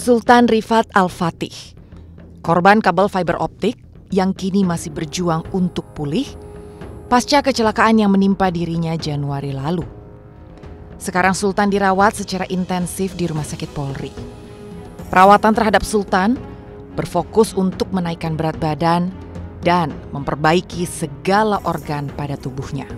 Sultan Rifat Al-Fatih, korban kabel fiber optik yang kini masih berjuang untuk pulih pasca kecelakaan yang menimpa dirinya Januari lalu. Sekarang Sultan dirawat secara intensif di Rumah Sakit Polri. Perawatan terhadap Sultan berfokus untuk menaikkan berat badan dan memperbaiki segala organ pada tubuhnya.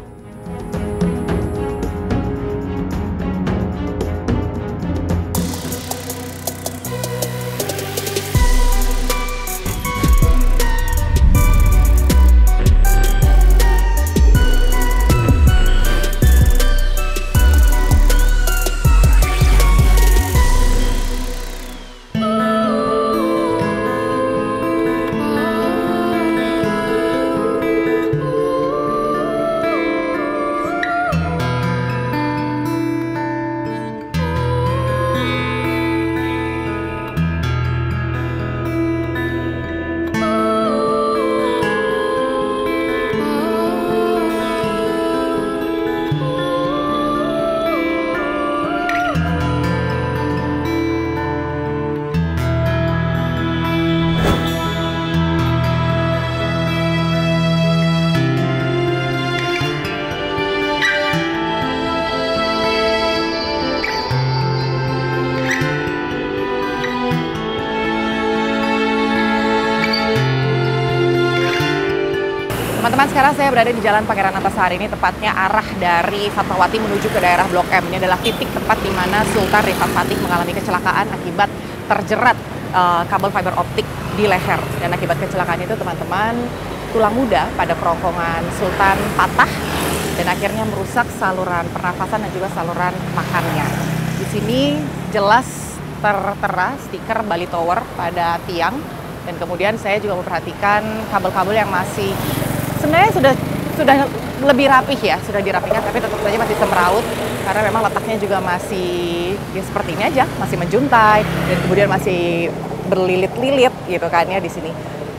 Teman-teman, sekarang saya berada di Jalan Pangeran Antasari, ini tepatnya arah dari Fatmawati menuju ke daerah Blok M. Ini adalah titik tempat di mana Sultan Rifat Fatih mengalami kecelakaan akibat terjerat kabel fiber optik di leher. Dan akibat kecelakaan itu, teman-teman, tulang muda pada kerongkongan Sultan patah dan akhirnya merusak saluran pernafasan dan juga saluran makannya. Di sini jelas tertera stiker Bali Tower pada tiang, dan kemudian saya juga memperhatikan kabel-kabel yang masih sebenarnya sudah lebih rapih ya, sudah dirapikan, tapi tetap saja masih semeraut karena memang letaknya juga masih ya seperti ini aja, masih menjuntai dan kemudian masih berlilit-lilit gitu kan ya di sini.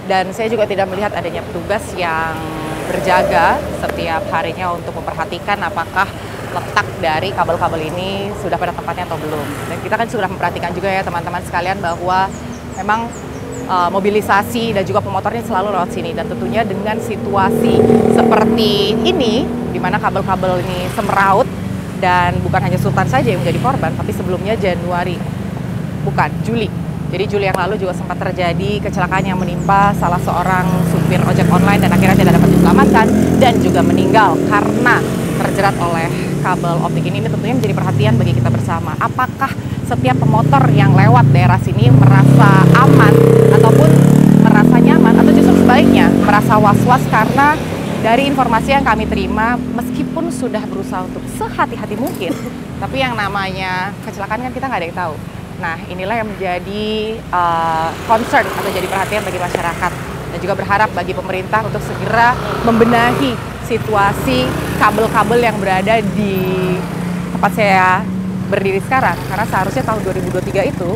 Dan saya juga tidak melihat adanya petugas yang berjaga setiap harinya untuk memperhatikan apakah letak dari kabel-kabel ini sudah pada tempatnya atau belum. Dan kita kan sudah memperhatikan juga ya teman-teman sekalian bahwa memang mobilisasi dan juga pemotornya selalu lewat sini, dan tentunya dengan situasi seperti ini di mana kabel-kabel ini semeraut, dan bukan hanya Sultan saja yang menjadi korban, tapi sebelumnya Juli. Jadi Juli yang lalu juga sempat terjadi kecelakaan yang menimpa salah seorang supir ojek online dan akhirnya tidak dapat diselamatkan dan juga meninggal karena terjerat oleh kabel optik ini. Ini tentunya menjadi perhatian bagi kita bersama. Apakah setiap pemotor yang lewat daerah sini merasa aman ataupun merasa nyaman, atau justru sebaliknya merasa was-was karena dari informasi yang kami terima, meskipun sudah berusaha untuk sehati-hati mungkin, tapi yang namanya kecelakaan kan kita nggak ada yang tahu. Nah, inilah yang menjadi concern atau jadi perhatian bagi masyarakat, dan juga berharap bagi pemerintah untuk segera membenahi situasi kabel-kabel yang berada di tempat saya berdiri sekarang, karena seharusnya tahun 2023 itu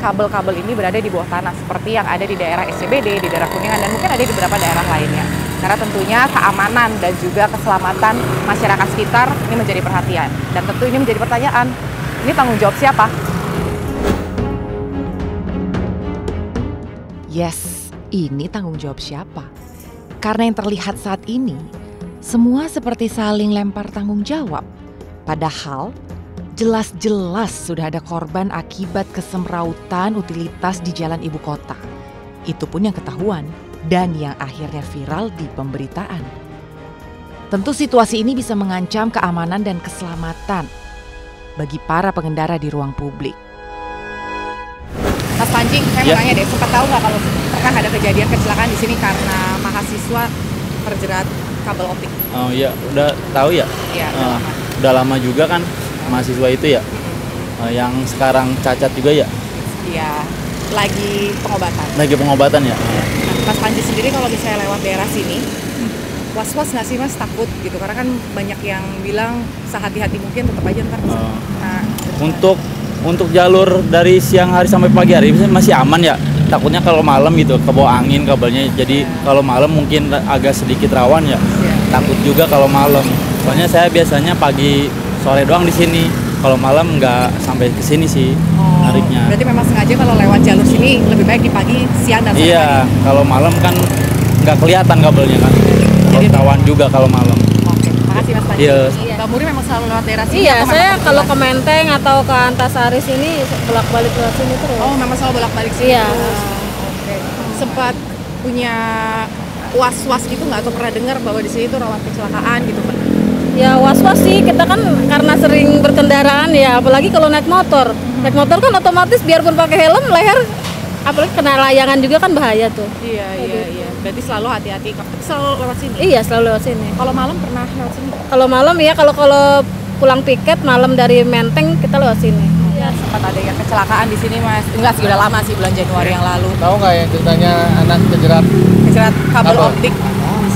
kabel-kabel ini berada di bawah tanah seperti yang ada di daerah SCBD, di daerah Kuningan, dan mungkin ada di beberapa daerah lainnya. Karena tentunya keamanan dan juga keselamatan masyarakat sekitar ini menjadi perhatian, dan tentu ini menjadi pertanyaan, ini tanggung jawab siapa? Yes, ini tanggung jawab siapa? Karena yang terlihat saat ini semua seperti saling lempar tanggung jawab, padahal jelas-jelas sudah ada korban akibat kesemrautan utilitas di jalan ibu kota. Itu pun yang ketahuan dan yang akhirnya viral di pemberitaan. Tentu situasi ini bisa mengancam keamanan dan keselamatan bagi para pengendara di ruang publik. Mas Panji, saya mau nanya deh, sempat tahu nggak kalau pernah ada kejadian kecelakaan di sini karena mahasiswa terjerat kabel optik? Oh iya, udah tahu ya? Iya, udah lama juga kan. Mahasiswa itu ya, yang sekarang cacat juga ya? Iya, lagi pengobatan. Lagi pengobatan ya? Nah, Mas Panji sendiri kalau misalnya lewat daerah sini, was-was nggak sih Mas, takut gitu? Karena kan banyak yang bilang sehati-hati mungkin, tetap aja ntar bisa. Untuk jalur dari siang hari sampai pagi hari masih aman ya? Takutnya kalau malam gitu, kebawa angin kabelnya, jadi kalau malam mungkin agak sedikit rawan ya. Takut juga kalau malam, soalnya saya biasanya pagi sore doang di sini. Kalau malam nggak sampai ke sini sih nariknya. Berarti memang sengaja kalau lewat jalur sini lebih baik di pagi, siang dan sore. Iya, kalau malam kan nggak kelihatan kabelnya kan. Kalau tawan juga kalau malam. Oke, makasih Mas Panji. Iya. Mbak Muri memang selalu lewat daerah sini? Iya, atau saya memang kalau ke kebetulan? Menteng atau ke Antasari sini bolak-balik ke sini terus. Oh, memang selalu bolak-balik sini Iya. terus. Oke. Sempat punya was-was gitu nggak, atau pernah dengar bahwa di sini tuh rawan kecelakaan gitu, Mbak? Ya was-was sih, kita kan karena sering berkendaraan ya, apalagi kalau naik motor. Naik motor kan otomatis biarpun pakai helm, leher apalagi kena layangan juga kan bahaya tuh. Iya. Berarti selalu hati-hati. Selalu lewat sini? Iya, selalu lewat sini. Kalau malam pernah lewat sini? Kalau malam ya, kalau pulang piket malam dari Menteng kita lewat sini. Ya, sempat ada yang kecelakaan di sini, Mas. Enggak sih, udah lama sih, bulan Januari yang lalu. Tahu nggak yang ceritanya anak kejerat? Kejerat kabel Kabel. optik.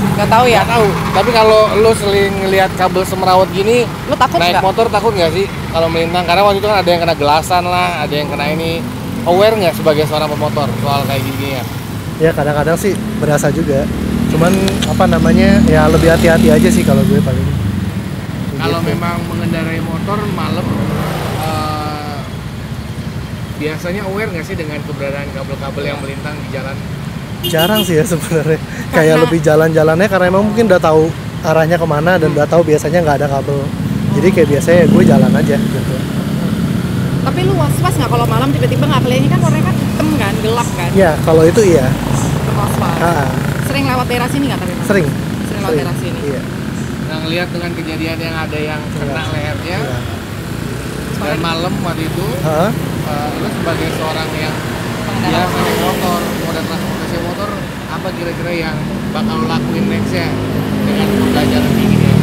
Nggak tahu ya? Nggak tahu. Tapi kalau lu sering ngelihat kabel semrawut gini, Lu takut naik nggak? motor takut nggak sih kalau melintang? Karena waktu itu kan ada yang kena gelasan lah, ada yang kena ini. Aware nggak sebagai seorang pemotor soal kayak gini ya? Ya kadang-kadang sih berasa juga. Cuman apa namanya ya lebih hati-hati aja sih kalau gue paling. Kalau Gitu. memang mengendarai motor malam, biasanya aware nggak sih dengan keberadaan kabel-kabel yang melintang di jalan? Jarang sih ya sebenarnya. Kayak lebih jalan-jalannya karena emang mungkin udah tahu arahnya kemana dan udah tahu biasanya nggak ada kabel. Jadi kayak biasanya gue jalan aja gitu. Tapi lu was-was nggak kalau malam tiba-tiba nggak kelihatan, kan warnanya kan hitam kan, gelap kan? Ya kalau itu iya. Was-was. Ah, Sering lewat daerah sini nggak tapi? Mas? sering. Sering lewat daerah sini. Iya. Nah, ngelihat dengan kejadian yang ada yang kena lehernya Iya. dan malam waktu itu, Hah? lu sebagai seorang yang Pengendara biasa naik motor, moda transportasi motor, apa kira-kira yang bakal lu lakuin nextnya dengan pembelajaran kayak gini ya?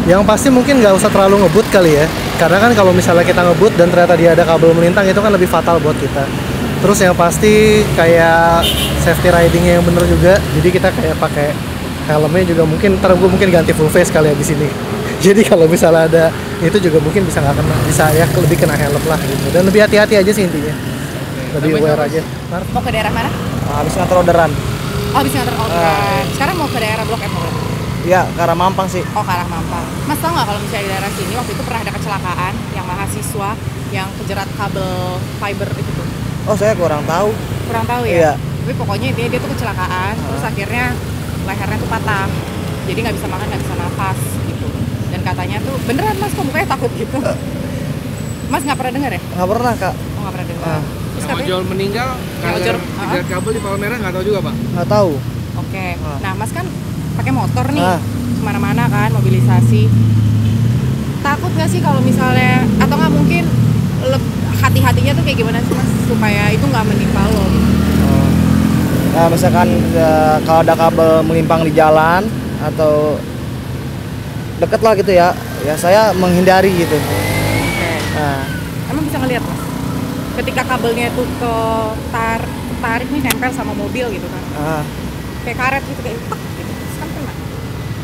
Yang pasti mungkin nggak usah terlalu ngebut kali ya. Karena kan kalau misalnya kita ngebut dan ternyata dia ada kabel melintang itu kan lebih fatal buat kita. Terus yang pasti kayak safety ridingnya yang bener juga. Jadi kita kayak pakai helmnya juga mungkin. Ntar gue mungkin ganti full face kali abis ini. Jadi kalau misalnya ada itu juga mungkin bisa nggak kena, bisa ya lebih kena helm lah gitu. Dan lebih hati-hati aja sih intinya. Lebih Sampai aware kapan? aja. Mau ke daerah mana? Habis ngantor orderan. Oh, habis nganter orderan. Sekarang mau ke daerah Blok M berarti? Iya, ke arah Mampang sih. Oh, ke arah Mampang. Mas tahu nggak kalau misalnya di daerah sini waktu itu pernah ada kecelakaan yang mahasiswa yang kejerat kabel fiber itu tuh? Oh, saya kurang tahu. Kurang tahu Iya. ya? Tapi pokoknya intinya dia tuh kecelakaan, terus akhirnya lehernya tuh patah. Jadi nggak bisa makan, nggak bisa nafas gitu. Dan katanya tuh, beneran Mas, kok mukanya takut gitu? Mas nggak pernah dengar ya? Nggak pernah, Kak. Oh, nggak pernah dengar. Terus Yang katanya, ojol meninggal karena ojol, kejerat kabel di Palmerah nggak tahu juga, Pak? Nggak tahu. oke. Nah, Mas kan pakai motor nih, Ah. kemana-mana kan, mobilisasi. Takut nggak sih kalau misalnya, atau nggak mungkin hati-hatinya tuh kayak gimana sih Mas? Supaya itu nggak menimpa lo gitu. Nah, misalkan kalau ada kabel melimpang di jalan atau deket lah gitu ya, ya saya menghindari gitu. Oke. Nah, Emang bisa ngeliat Mas? Ketika kabelnya itu tarik nih, nempel sama mobil gitu kan, ah, kayak karet gitu, kayak tek gitu, terus kan kena.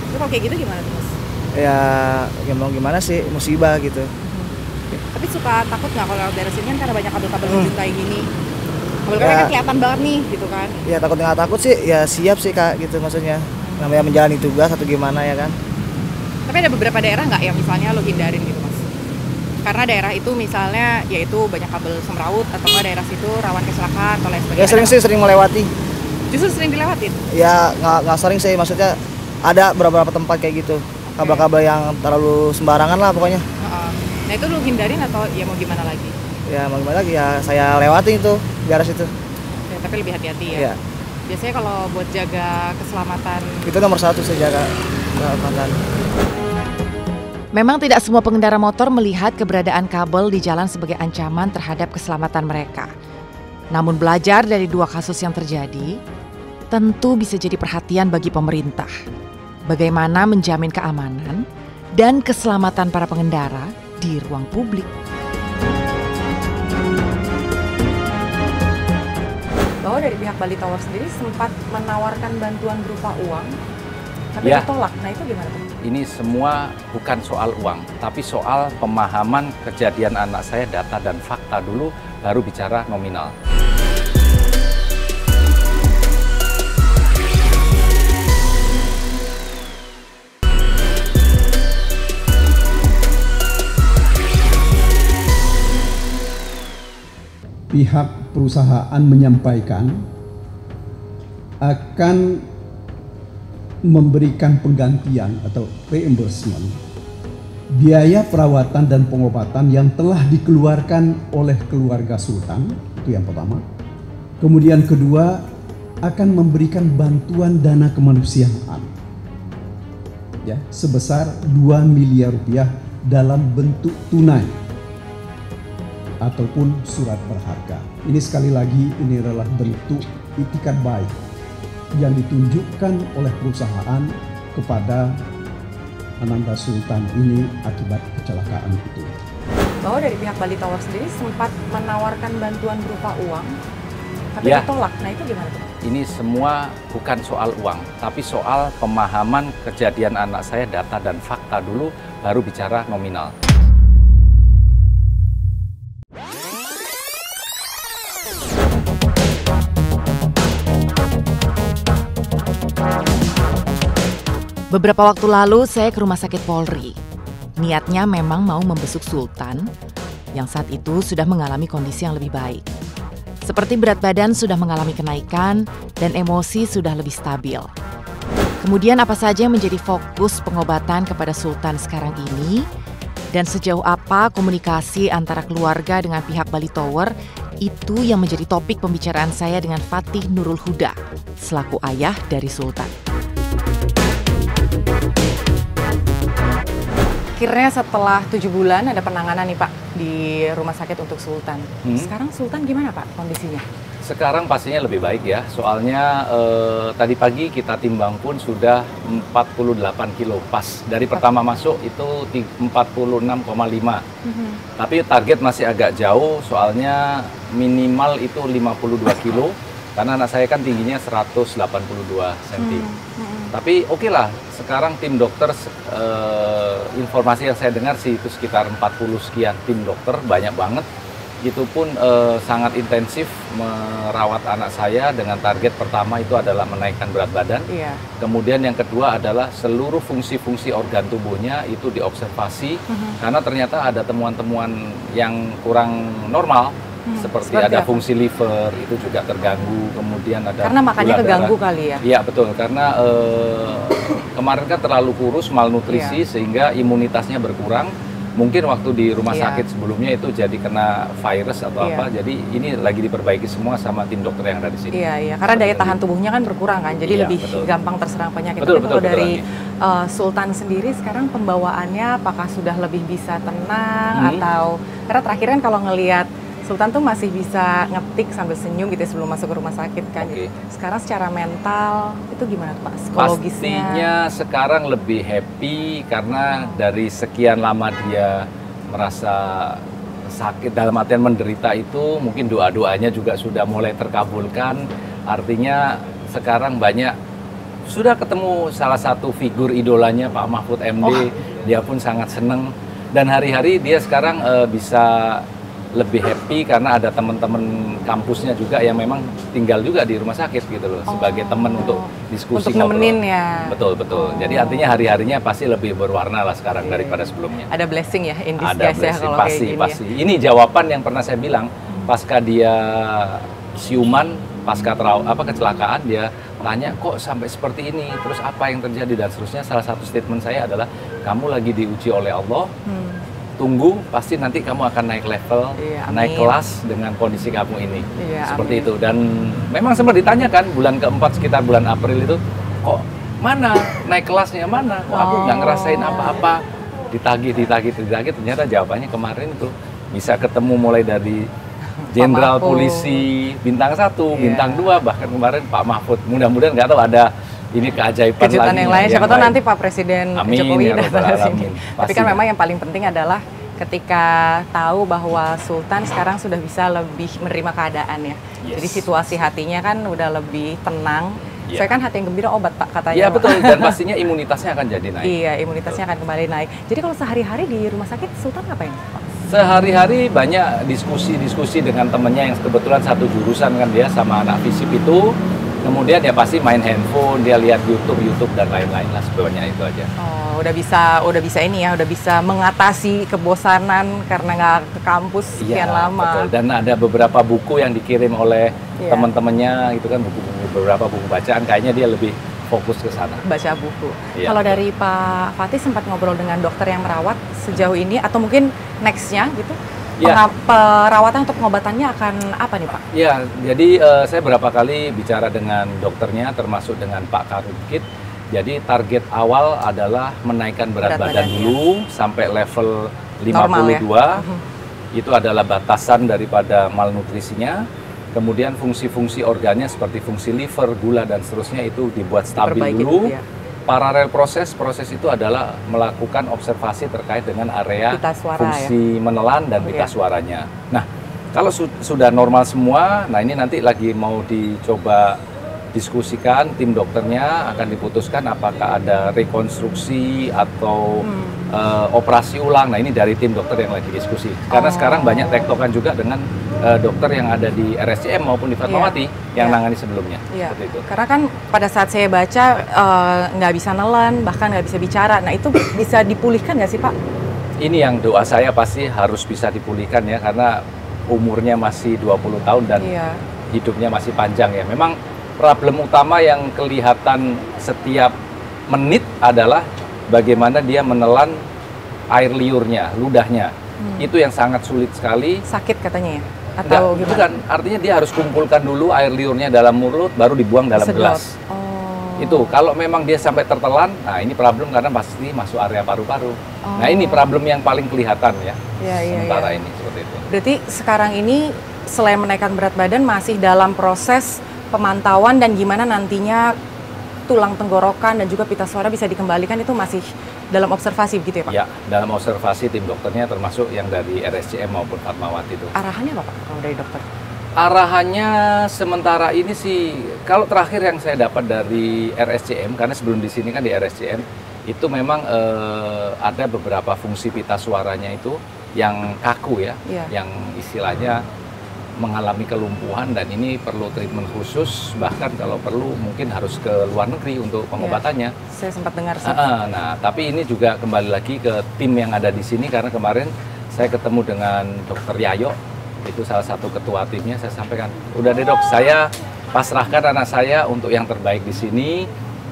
Terus kalau kayak gitu gimana tuh Mas? ya mau gimana sih, musibah gitu. Tapi suka takut nggak kalau lewat daerah sini kan karena banyak kabel-kabel lanjut kayak gini. Kabel-kabel Ya. kan kelihatan banget nih gitu kan. Ya takut nggak takut sih, ya siap sih Kak gitu maksudnya. Namanya menjalani tugas atau gimana ya kan. Tapi ada beberapa daerah nggak yang misalnya lo hindarin gitu Mas? Karena daerah itu misalnya yaitu banyak kabel semrawut, atau nggak daerah situ rawan kecelakaan atau lain sebagainya. Ya sering sih, sering melewati. Justru sering dilewatin. Ya nggak sering sih, maksudnya ada beberapa tempat kayak gitu. Kabel-kabel yang terlalu sembarangan lah pokoknya. Heeh. Nah itu lo hindarin atau ya mau gimana lagi? Ya mau gimana lagi, ya saya lewatin itu di arah situ. Ya, tapi lebih hati-hati ya. Ya, Biasanya kalau buat jaga keselamatan. itu nomor satu saya jaga keselamatan. Memang tidak semua pengendara motor melihat keberadaan kabel di jalan sebagai ancaman terhadap keselamatan mereka. Namun belajar dari dua kasus yang terjadi, tentu bisa jadi perhatian bagi pemerintah. Bagaimana menjamin keamanan dan keselamatan para pengendara di ruang publik. Bahwa dari pihak Bali Tower sendiri sempat menawarkan bantuan berupa uang, tapi Ya. ditolak. Nah itu gimana tuh? Ini semua bukan soal uang, tapi soal pemahaman kejadian anak saya, data dan fakta dulu, baru bicara nominal. pihak perusahaan menyampaikan akan memberikan penggantian atau reimbursement biaya perawatan dan pengobatan yang telah dikeluarkan oleh keluarga Sultan, itu yang pertama. Kemudian kedua, akan memberikan bantuan dana kemanusiaan ya sebesar 2 miliar rupiah dalam bentuk tunai ataupun surat berharga. Ini sekali lagi ini adalah bentuk itikat baik yang ditunjukkan oleh perusahaan kepada Ananda Sultan ini akibat kecelakaan itu. Bahwa dari pihak Bali Tower sendiri sempat menawarkan bantuan berupa uang, tapi Ya. ditolak. Nah itu gimana tuh? Ini semua bukan soal uang, tapi soal pemahaman kejadian anak saya, data dan fakta dulu, baru bicara nominal. Beberapa waktu lalu saya ke rumah sakit Polri. Niatnya memang mau membesuk Sultan, yang saat itu sudah mengalami kondisi yang lebih baik. Seperti berat badan sudah mengalami kenaikan dan emosi sudah lebih stabil. Kemudian apa saja yang menjadi fokus pengobatan kepada Sultan sekarang ini? Dan sejauh apa komunikasi antara keluarga dengan pihak Bali Tower? Itu yang menjadi topik pembicaraan saya dengan Fatih Nurul Huda, selaku ayah dari Sultan. Akhirnya setelah 7 bulan ada penanganan nih Pak di rumah sakit untuk Sultan. Sekarang Sultan gimana Pak kondisinya? Sekarang pastinya lebih baik ya, soalnya tadi pagi kita timbang pun sudah 48 kilo pas. Dari pertama masuk itu 46,5. Tapi target masih agak jauh, soalnya minimal itu 52 kilo. Karena anak saya kan tingginya 182 cm. Tapi oke lah, sekarang tim dokter, informasi yang saya dengar sih itu sekitar 40 sekian tim dokter, banyak banget. Itu pun sangat intensif merawat anak saya dengan target pertama itu adalah menaikkan berat badan. Iya. Kemudian yang kedua adalah seluruh fungsi-fungsi organ tubuhnya itu diobservasi, karena ternyata ada temuan-temuan yang kurang normal. Seperti ada apa? fungsi liver itu juga terganggu, kemudian ada Karena makannya gula keganggu darah. kali ya? Iya betul, karena kemarin kan terlalu kurus, malnutrisi, sehingga imunitasnya berkurang. Mungkin waktu di rumah sakit sebelumnya itu jadi kena virus atau apa, jadi ini lagi diperbaiki semua sama tim dokter yang ada di sini. Iya, karena daya tahan tubuhnya kan berkurang kan, jadi lebih gampang terserang penyakit. Tapi kalau dari Sultan sendiri sekarang pembawaannya apakah sudah lebih bisa tenang atau, karena terakhir kan kalau ngelihat Sultan tuh masih bisa ngetik sambil senyum gitu sebelum masuk ke rumah sakit kan. Gitu. Sekarang secara mental itu gimana Pak? Psikologisnya? Pastinya sekarang lebih happy karena dari sekian lama dia merasa sakit, dalam artian menderita itu, mungkin doa-doanya juga sudah mulai terkabulkan. Artinya sekarang banyak, sudah ketemu salah satu figur idolanya Pak Mahfud MD, dia pun sangat senang. Dan hari-hari dia sekarang bisa lebih happy karena ada teman-teman kampusnya juga yang memang tinggal juga di rumah sakit gitu loh, sebagai teman untuk diskusi, untuk nemenin ya. Betul. Jadi artinya hari-harinya pasti lebih berwarna lah sekarang daripada sebelumnya. Ada blessing ya in disguise Ada blessing, ya kalau pasti, kayak gini pasti. ya. Ini jawaban yang pernah saya bilang pasca dia siuman, pasca kecelakaan, dia tanya kok sampai seperti ini, terus apa yang terjadi dan seterusnya. Salah satu statement saya adalah kamu lagi diuji oleh Allah. Tunggu, pasti nanti kamu akan naik level, naik kelas dengan kondisi kamu ini. Seperti itu. Dan memang sempat ditanyakan bulan keempat, sekitar bulan April itu, kok mana naik kelasnya, mana? Kok aku nggak ngerasain apa-apa, ditagih, ternyata jawabannya kemarin itu bisa ketemu mulai dari Jenderal Polisi Bintang 1, Bintang 2, bahkan kemarin Pak Mahfud. Mudah-mudahan nggak tahu ada ini keajaiban kejutan lagi yang lain, siapa tahu nanti Pak Presiden Jokowi ya datang ke sini. Tapi kan Pasti. memang yang paling penting adalah ketika tahu bahwa Sultan sekarang sudah bisa lebih menerima keadaan ya. Jadi situasi hatinya kan udah lebih tenang. Saya kan hati yang gembira obat Pak katanya. Iya betul, dan pastinya imunitasnya akan jadi naik. Iya, imunitasnya akan kembali naik. Jadi kalau sehari-hari di rumah sakit Sultan ngapain Pak? Sehari-hari banyak diskusi dengan temennya yang kebetulan satu jurusan kan dia sama anak FISIP itu. Kemudian ya pasti main handphone, dia lihat YouTube dan lain-lain lah, sebenarnya itu aja. Oh, udah bisa ini ya, udah bisa mengatasi kebosanan karena nggak ke kampus sekian lama. Betul. Dan ada beberapa buku yang dikirim oleh Iya. teman-temannya, itu kan beberapa buku bacaan, kayaknya dia lebih fokus ke sana. Baca buku. Iya. Kalau dari Pak Fatih sempat ngobrol dengan dokter yang merawat sejauh ini atau mungkin next-nya gitu? Iya. Perawatan untuk pengobatannya akan apa nih Pak? Ya, jadi saya berapa kali bicara dengan dokternya, termasuk dengan Pak Karukit. Jadi target awal adalah menaikkan berat badan dulu sampai level 52. Itu adalah batasan daripada malnutrisinya. Kemudian fungsi-fungsi organnya seperti fungsi liver, gula, dan seterusnya itu dibuat stabil dulu. Ya. Paralel proses itu adalah melakukan observasi terkait dengan area Pita suara, fungsi menelan dan pita suaranya. Nah, kalau sudah normal semua, nah ini nanti lagi mau dicoba diskusikan, tim dokternya akan diputuskan apakah ada rekonstruksi atau operasi ulang. Nah ini dari tim dokter yang lagi diskusi. Karena sekarang banyak tektokan juga dengan dokter yang ada di RSCM maupun di Fatmawati yang nangani sebelumnya. Iya. Seperti itu. Karena kan pada saat saya baca nggak bisa nelan, bahkan nggak bisa bicara. Nah itu bisa dipulihkan nggak sih Pak? Ini yang doa saya pasti harus bisa dipulihkan ya, karena umurnya masih 20 tahun dan hidupnya masih panjang ya. Memang problem utama yang kelihatan setiap menit adalah bagaimana dia menelan air liurnya, ludahnya. Itu yang sangat sulit sekali. Sakit katanya ya? Atau Enggak, bukan. Artinya dia harus kumpulkan dulu air liurnya dalam mulut, baru dibuang dalam gelas. Itu, kalau memang dia sampai tertelan, nah ini problem karena pasti masuk area paru-paru. Nah ini problem yang paling kelihatan ya, sementara ini, seperti itu. Berarti sekarang ini selain menaikkan berat badan masih dalam proses pemantauan dan gimana nantinya tulang tenggorokan dan juga pita suara bisa dikembalikan, itu masih dalam observasi begitu ya Pak? Ya, dalam observasi tim dokternya termasuk yang dari RSCM maupun Fatmawati itu. Arahannya apa Pak kalau dari dokter? Arahannya sementara ini sih, kalau terakhir yang saya dapat dari RSCM, karena sebelum di sini kan di RSCM, itu memang ada beberapa fungsi pita suaranya itu yang kaku ya, yang istilahnya mengalami kelumpuhan dan ini perlu treatment khusus, bahkan kalau perlu mungkin harus ke luar negeri untuk pengobatannya. Saya sempat dengar sih. Nah, tapi ini juga kembali lagi ke tim yang ada di sini, karena kemarin saya ketemu dengan Dokter Yayo, itu salah satu ketua timnya. Saya sampaikan, udah deh dok, saya pasrahkan anak saya untuk yang terbaik di sini,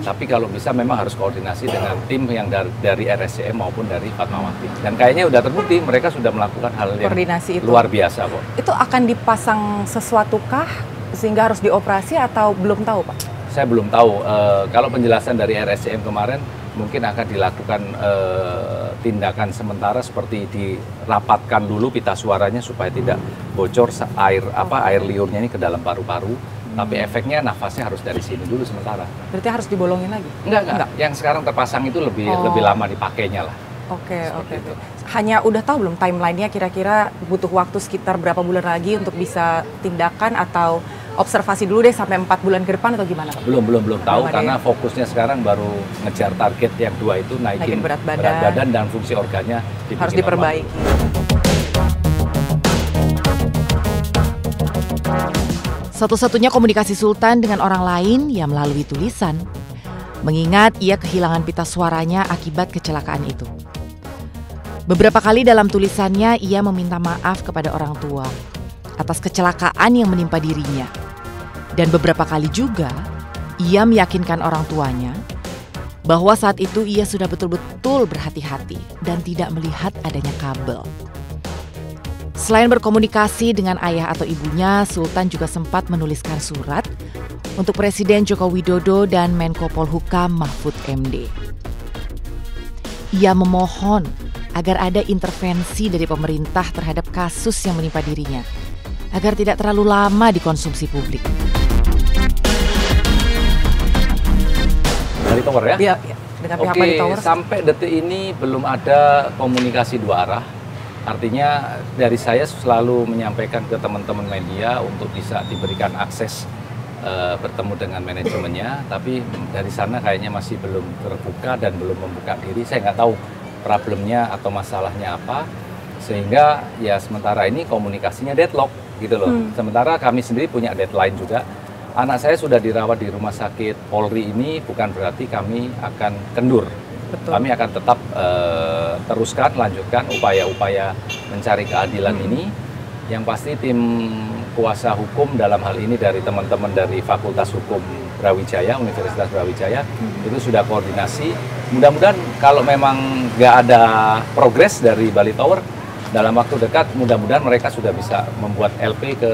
tapi kalau bisa memang harus koordinasi dengan tim yang dari RSCM maupun dari Fatmawati. Dan kayaknya udah terbukti mereka sudah melakukan hal yang luar biasa kok. Itu akan dipasang sesuatu kah sehingga harus dioperasi atau belum tahu Pak? Saya belum tahu. Kalau penjelasan dari RSCM kemarin mungkin akan dilakukan tindakan sementara seperti dirapatkan dulu pita suaranya supaya tidak bocor air liurnya ini ke dalam paru-paru. Tapi efeknya nafasnya harus dari sini dulu sementara. Berarti harus dibolongin lagi? Enggak. Yang sekarang terpasang itu lebih lama dipakainya lah. Oke. Hanya udah tahu belum timelinenya kira-kira butuh waktu sekitar berapa bulan lagi untuk bisa tindakan atau observasi dulu deh sampai 4 bulan ke depan atau gimana Pak? Belum tahu karena fokusnya sekarang baru ngejar target yang 2 itu, naikin berat badan dan fungsi organnya harus diperbaiki. Satu-satunya komunikasi Sultan dengan orang lain ya melalui tulisan. Mengingat ia kehilangan pita suaranya akibat kecelakaan itu. Beberapa kali dalam tulisannya ia meminta maaf kepada orang tua atas kecelakaan yang menimpa dirinya. Dan beberapa kali juga ia meyakinkan orang tuanya bahwa saat itu ia sudah betul-betul berhati-hati dan tidak melihat adanya kabel. Selain berkomunikasi dengan ayah atau ibunya, Sultan juga sempat menuliskan surat untuk Presiden Joko Widodo dan Menko Polhukam Mahfud MD. Ia memohon agar ada intervensi dari pemerintah terhadap kasus yang menimpa dirinya, agar tidak terlalu lama dikonsumsi publik. Dari Tower ya? Iya, dengan pihak Bali Tower. Sampai detik ini belum ada komunikasi 2 arah. Artinya dari saya selalu menyampaikan ke teman-teman media untuk bisa diberikan akses bertemu dengan manajemennya, tapi dari sana kayaknya masih belum terbuka dan belum membuka diri. Saya nggak tahu problemnya atau masalahnya apa, sehingga ya sementara ini komunikasinya deadlock gitu loh. Sementara kami sendiri punya deadline juga anak saya sudah dirawat di rumah sakit Polri ini bukan berarti kami akan kendur. Betul. Kami akan tetap teruskan, lanjutkan upaya-upaya mencari keadilan ini. Yang pasti tim kuasa hukum dalam hal ini dari teman-teman dari Fakultas Hukum Brawijaya, Universitas Brawijaya, itu sudah koordinasi. Mudah-mudahan kalau memang nggak ada progres dari Bali Tower, dalam waktu dekat mudah-mudahan mereka sudah bisa membuat LP ke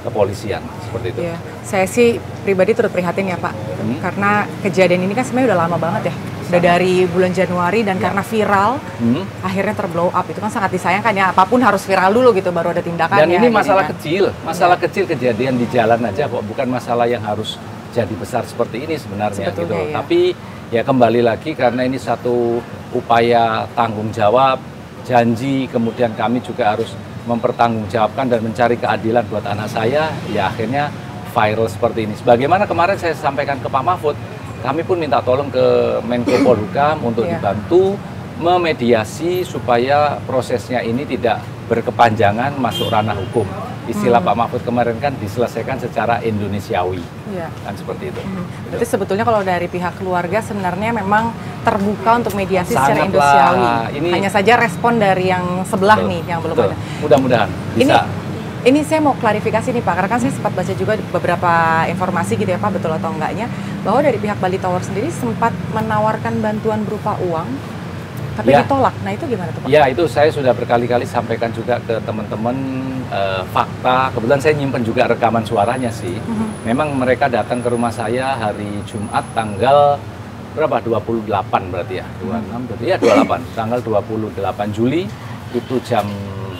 kepolisian, seperti itu. Iya, saya sih pribadi turut prihatin ya Pak, karena kejadian ini kan sebenarnya udah lama banget ya. Udah dari bulan Januari dan karena viral, akhirnya terblow up. Itu kan sangat disayangkan ya, apapun harus viral dulu gitu, baru ada tindakan. Dan ini masalah kecil, masalah kecil kejadian di jalan aja kok, bukan masalah yang harus jadi besar seperti ini sebenarnya gitu. Ya. Tapi ya kembali lagi karena ini satu upaya tanggung jawab, janji, kemudian kami juga harus mempertanggungjawabkan dan mencari keadilan buat anak saya, ya akhirnya viral seperti ini. Sebagaimana kemarin saya sampaikan ke Pak Mahfud, kami pun minta tolong ke Menko Polhukam untuk dibantu memediasi supaya prosesnya ini tidak berkepanjangan masuk ranah hukum. Istilah Pak Mahfud kemarin kan diselesaikan secara Indonesiawi, kan seperti itu. Berarti sebetulnya kalau dari pihak keluarga sebenarnya memang terbuka untuk mediasi secara Indonesiawi. Hanya saja respon dari yang sebelah nih yang belum ada. Mudah-mudahan bisa. Ini saya mau klarifikasi nih Pak, karena kan saya sempat baca juga beberapa informasi gitu ya Pak, betul atau enggaknya, bahwa dari pihak Bali Tower sendiri sempat menawarkan bantuan berupa uang, tapi ditolak. Nah itu gimana tuh Pak? Ya itu saya sudah berkali-kali sampaikan juga ke teman-teman fakta, kebetulan saya nyimpen juga rekaman suaranya sih. Memang mereka datang ke rumah saya hari Jumat tanggal berapa? 28 berarti ya? 26 berarti ya 28, tanggal 28 Juli itu jam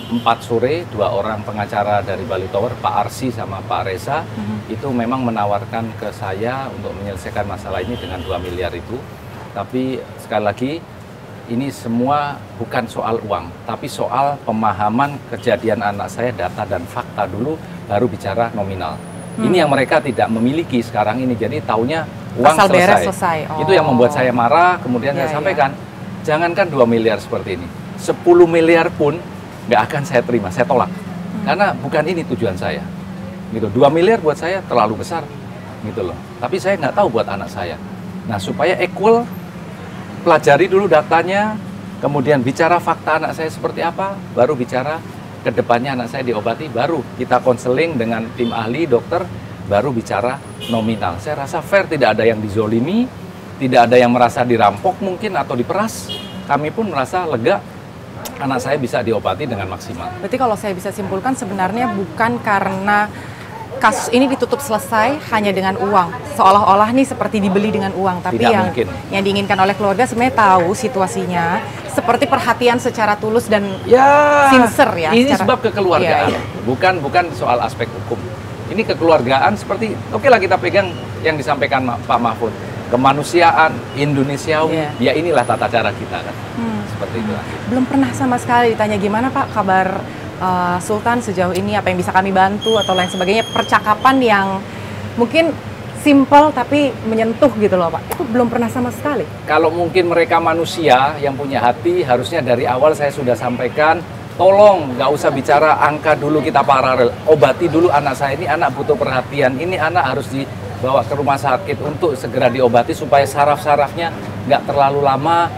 4 sore, 2 orang pengacara dari Bali Tower, Pak Arsi sama Pak Reza, itu memang menawarkan ke saya untuk menyelesaikan masalah ini dengan 2 miliar itu. Tapi sekali lagi, ini semua bukan soal uang, tapi soal pemahaman kejadian anak saya, data dan fakta dulu, baru bicara nominal. Ini yang mereka tidak memiliki sekarang ini, jadi taunya uang asal beres selesai. Itu yang membuat saya marah, kemudian saya sampaikan, jangankan 2 miliar seperti ini, 10 miliar pun nggak akan saya terima, saya tolak. Karena bukan ini tujuan saya. Gitu. 2 miliar buat saya terlalu besar, gitu loh. Tapi saya nggak tahu buat anak saya. Nah, supaya equal, pelajari dulu datanya, kemudian bicara fakta anak saya seperti apa, baru bicara ke depannya anak saya diobati, baru kita konseling dengan tim ahli, dokter, baru bicara nominal. Saya rasa fair, tidak ada yang dizolimi, tidak ada yang merasa dirampok mungkin atau diperas. Kami pun merasa lega, anak saya bisa diobati dengan maksimal. Berarti kalau saya bisa simpulkan sebenarnya bukan karena kasus ini ditutup selesai hanya dengan uang. Seolah-olah nih seperti dibeli dengan uang, tapi yang diinginkan oleh keluarga sebenarnya tahu situasinya, seperti perhatian secara tulus dan sincere ya. Ini sebab kekeluargaan, bukan soal aspek hukum. Ini kekeluargaan seperti oke lah kita pegang yang disampaikan Pak Mahfud, kemanusiaan, Indonesiawi, ya inilah tata cara kita kan. Seperti itu. Belum pernah sama sekali ditanya gimana Pak kabar Sultan sejauh ini, apa yang bisa kami bantu atau lain sebagainya, percakapan yang mungkin simple tapi menyentuh gitu loh Pak, itu belum pernah sama sekali. Kalau mungkin mereka manusia yang punya hati, harusnya dari awal saya sudah sampaikan, tolong nggak usah bicara angka dulu, kita paralel, obati dulu anak saya, ini anak butuh perhatian, ini anak harus dibawa ke rumah sakit untuk segera diobati supaya saraf-sarafnya nggak terlalu lama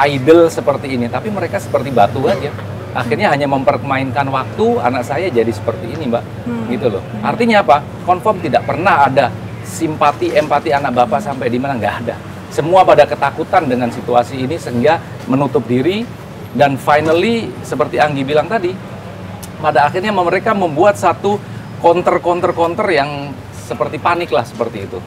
idle seperti ini. Tapi mereka seperti batu aja, akhirnya hanya mempermainkan waktu. Anak saya jadi seperti ini Mbak, gitu loh. Artinya apa? Confirm tidak pernah ada simpati, empati anak bapak sampai di mana, nggak ada. Semua pada ketakutan dengan situasi ini sehingga menutup diri, dan finally seperti Anggi bilang tadi, pada akhirnya mereka membuat satu counter yang seperti panik lah, seperti itu.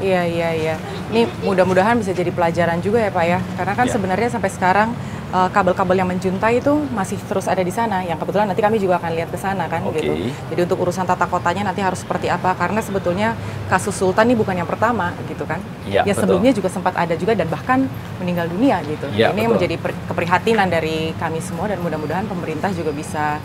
Iya. Ini mudah-mudahan bisa jadi pelajaran juga ya Pak ya. Karena kan sebenarnya sampai sekarang kabel-kabel yang menjuntai itu masih terus ada di sana. Yang kebetulan nanti kami juga akan lihat ke sana kan gitu. Jadi untuk urusan tata kotanya nanti harus seperti apa. Karena sebetulnya kasus Sultan ini bukan yang pertama gitu kan. Ya sebelumnya juga sempat ada juga dan bahkan meninggal dunia gitu. Ini menjadi keprihatinan dari kami semua, dan mudah-mudahan pemerintah juga bisa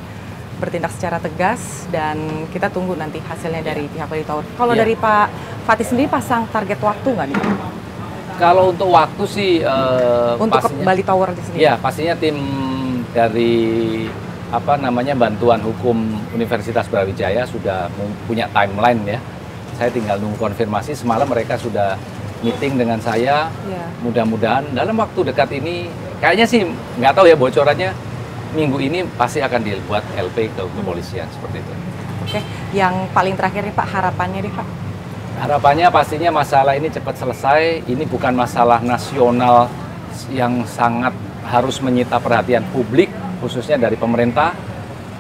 bertindak secara tegas, dan kita tunggu nanti hasilnya dari pihak Bali Tower. Kalau dari Pak Fatih sendiri pasang target waktu nggak nih? Kalau untuk waktu sih untuk pastinya, Bali Tower sendiri. Ya, pastinya tim dari bantuan hukum Universitas Brawijaya sudah punya timeline ya. Saya tinggal nunggu konfirmasi. Semalam mereka sudah meeting dengan saya. Mudah-mudahan dalam waktu dekat ini, kayaknya sih nggak tahu ya bocorannya, minggu ini pasti akan dibuat LP ke kepolisian seperti itu. Oke, yang paling terakhir nih Pak, harapannya deh Pak. Harapannya pastinya masalah ini cepat selesai. Ini bukan masalah nasional yang sangat harus menyita perhatian publik, khususnya dari pemerintah.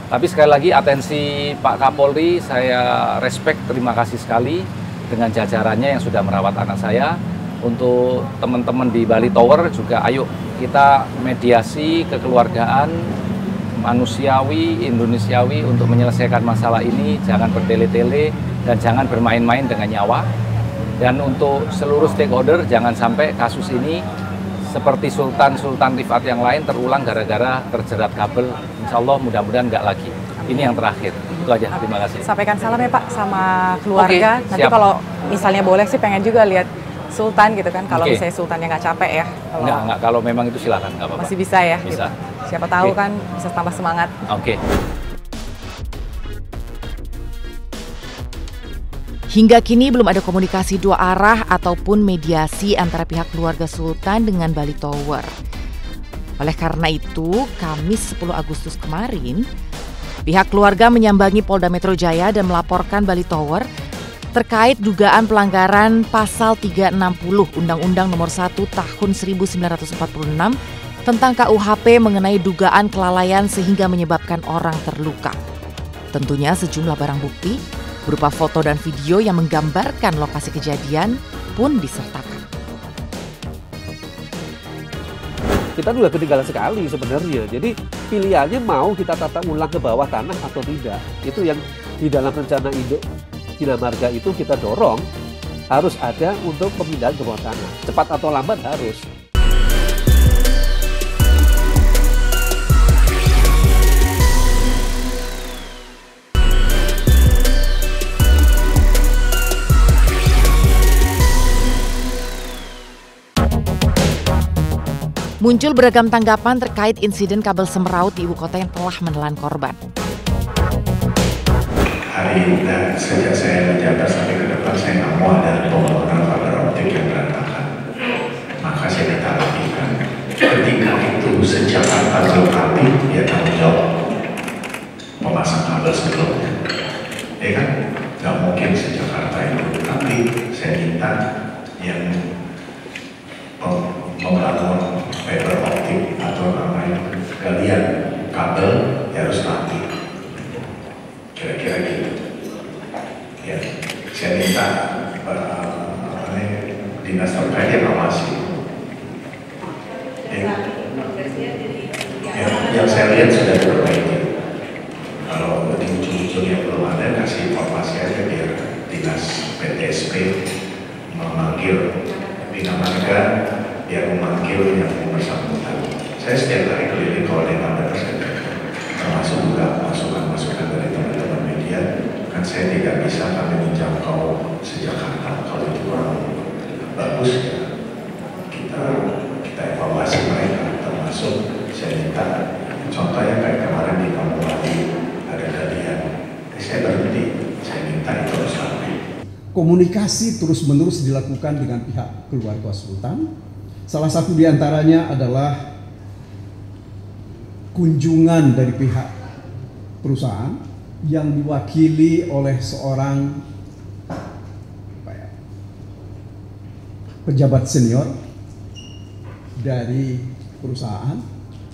Tapi sekali lagi atensi Pak Kapolri, saya respect, terima kasih sekali dengan jajarannya yang sudah merawat anak saya. Untuk teman-teman di Bali Tower juga, ayo kita mediasi kekeluargaan, manusiawi, Indonesiawi untuk menyelesaikan masalah ini. Jangan bertele-tele dan jangan bermain-main dengan nyawa. Dan untuk seluruh stakeholder, jangan sampai kasus ini seperti Sultan Rifat yang lain terulang gara-gara terjerat kabel. Insya Allah mudah-mudahan nggak lagi. Ini yang terakhir. Itu aja, terima kasih. Sampaikan salam ya Pak sama keluarga. Oke, nanti siap. kalau misalnya boleh sih pengen juga lihat Sultan gitu kan. Kalau misalnya Sultannya nggak capek ya. Enggak, kalau memang itu silakan, nggak apa-apa. Masih bisa ya? Bisa. Gitu. Siapa tahu kan bisa tambah semangat. Oke. Hingga kini belum ada komunikasi dua arah ataupun mediasi antara pihak keluarga Sultan dengan Bali Tower. Oleh karena itu, Kamis 10 Agustus kemarin, pihak keluarga menyambangi Polda Metro Jaya dan melaporkan Bali Tower terkait dugaan pelanggaran pasal 360 Undang-Undang Nomor 1 Tahun 1946 tentang KUHP mengenai dugaan kelalaian sehingga menyebabkan orang terluka. Tentunya sejumlah barang bukti berupa foto dan video yang menggambarkan lokasi kejadian pun disertakan. Kita juga ketinggalan sekali sebenarnya. Jadi pilihannya mau kita tata ulang ke bawah tanah atau tidak. Itu yang di dalam rencana induk Bina Marga itu kita dorong harus ada untuk pemindahan ke bawah tanah. Cepat atau lambat harus. Muncul beragam tanggapan terkait insiden kabel semraut di ibu kota yang telah menelan korban. Hari ini sejak saya menjabat sampai ke depan, saya nggak mau ada pembangunan fiber optik yang berantakan. Maka saya minta rapikan. Ketika itu sejak kabel api, dia tanggung jawab pemasang kabel sebelumnya. Ya kan? Nggak mungkin sejak Jakarta itu. Tapi saya minta yang membangun fiber optik atau namanya galian kabel ya harus rapi, kira-kira gitu ya. Saya minta dinas terkait evaluasi ya, yang saya lihat sudah diperbaiki. Kalau di ujung-ujung yang belum ada, kasih informasi aja biar dinas PTSP memanggil Bina Marga, biar memanggil yang bersangkutan. Saya setiap hari keliling kalau ada yang ada termasuk juga masukan-masukan dari teman-teman media. Kan saya tidak bisa kami menjangkau sejakarta. Kalau itu kurang bagus ya kita evaluasi mereka. Termasuk saya minta contohnya kayak kemarin di Kampung Bali ada galian. Saya berhenti. Saya minta itu harus rapi. Komunikasi terus-menerus dilakukan dengan pihak keluarga Sultan. Salah satu di antaranya adalah kunjungan dari pihak perusahaan yang diwakili oleh seorang pejabat senior dari perusahaan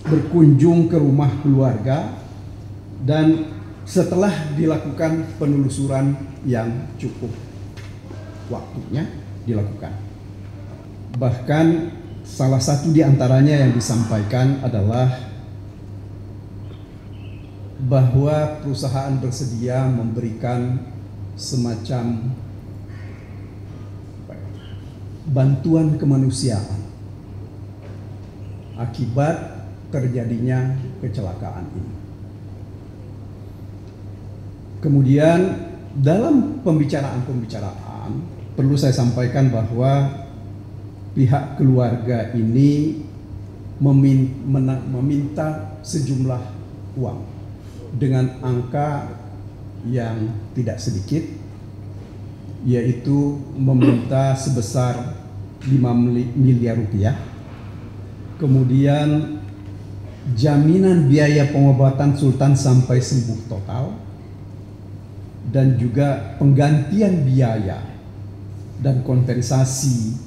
berkunjung ke rumah keluarga, dan setelah dilakukan penelusuran yang cukup waktunya dilakukan. Bahkan salah satu di antaranya yang disampaikan adalah bahwa perusahaan bersedia memberikan semacam bantuan kemanusiaan akibat terjadinya kecelakaan ini. Kemudian dalam pembicaraan perlu saya sampaikan bahwa pihak keluarga ini meminta sejumlah uang dengan angka yang tidak sedikit, yaitu meminta sebesar 5 miliar rupiah. Kemudian jaminan biaya pengobatan Sultan sampai sembuh total, dan juga penggantian biaya dan kompensasi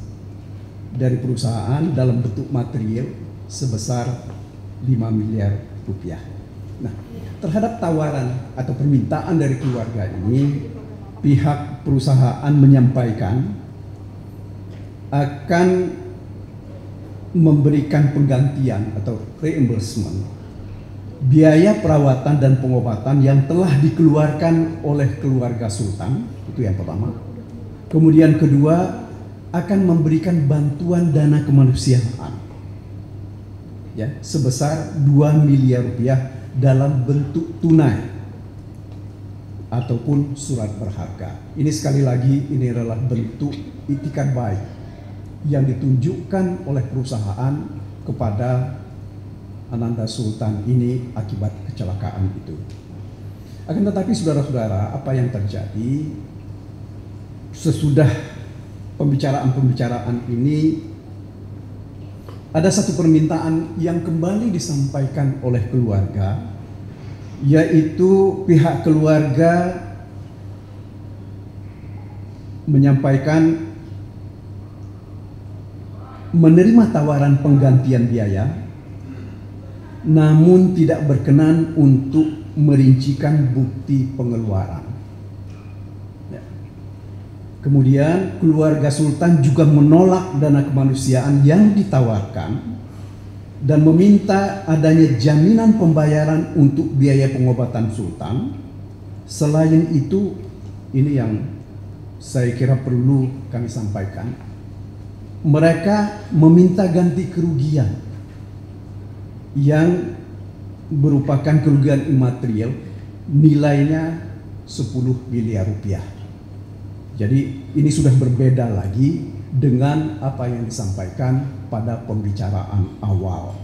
dari perusahaan dalam bentuk material sebesar 5 miliar rupiah. Nah, terhadap tawaran atau permintaan dari keluarga ini, pihak perusahaan menyampaikan akan memberikan penggantian atau reimbursement biaya perawatan dan pengobatan yang telah dikeluarkan oleh keluarga Sultan, itu yang pertama. Kemudian kedua, akan memberikan bantuan dana kemanusiaan ya sebesar 2 miliar rupiah dalam bentuk tunai ataupun surat berharga. Ini sekali lagi, ini adalah bentuk itikat baik yang ditunjukkan oleh perusahaan kepada Ananda Sultan ini akibat kecelakaan itu. Akan tetapi saudara-saudara, apa yang terjadi sesudah pembicaraan ini, ada satu permintaan yang kembali disampaikan oleh keluarga, yaitu pihak keluarga menyampaikan menerima tawaran penggantian biaya, namun tidak berkenan untuk merincikan bukti pengeluaran. Kemudian keluarga Sultan juga menolak dana kemanusiaan yang ditawarkan dan meminta adanya jaminan pembayaran untuk biaya pengobatan Sultan. Selain itu, ini yang saya kira perlu kami sampaikan, mereka meminta ganti kerugian yang merupakan kerugian imaterial nilainya 10 miliar rupiah. Jadi ini sudah berbeda lagi dengan apa yang disampaikan pada pembicaraan awal.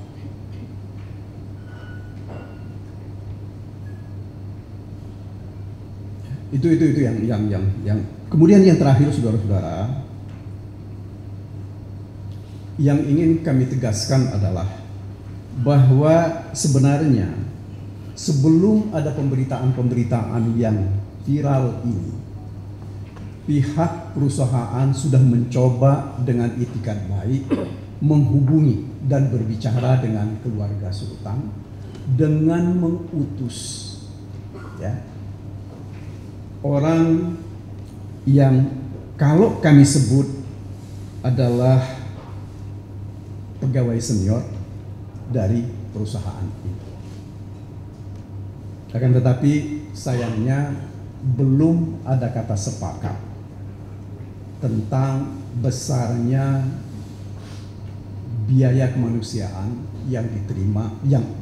Itu yang kemudian yang terakhir, saudara-saudara, yang ingin kami tegaskan adalah bahwa sebenarnya sebelum ada pemberitaan-pemberitaan yang viral ini, pihak perusahaan sudah mencoba dengan itikat baik menghubungi dan berbicara dengan keluarga Sultan dengan mengutus ya orang yang kalau kami sebut adalah pegawai senior dari perusahaan ini. Akan tetapi sayangnya belum ada kata sepakat tentang besarnya biaya kemanusiaan yang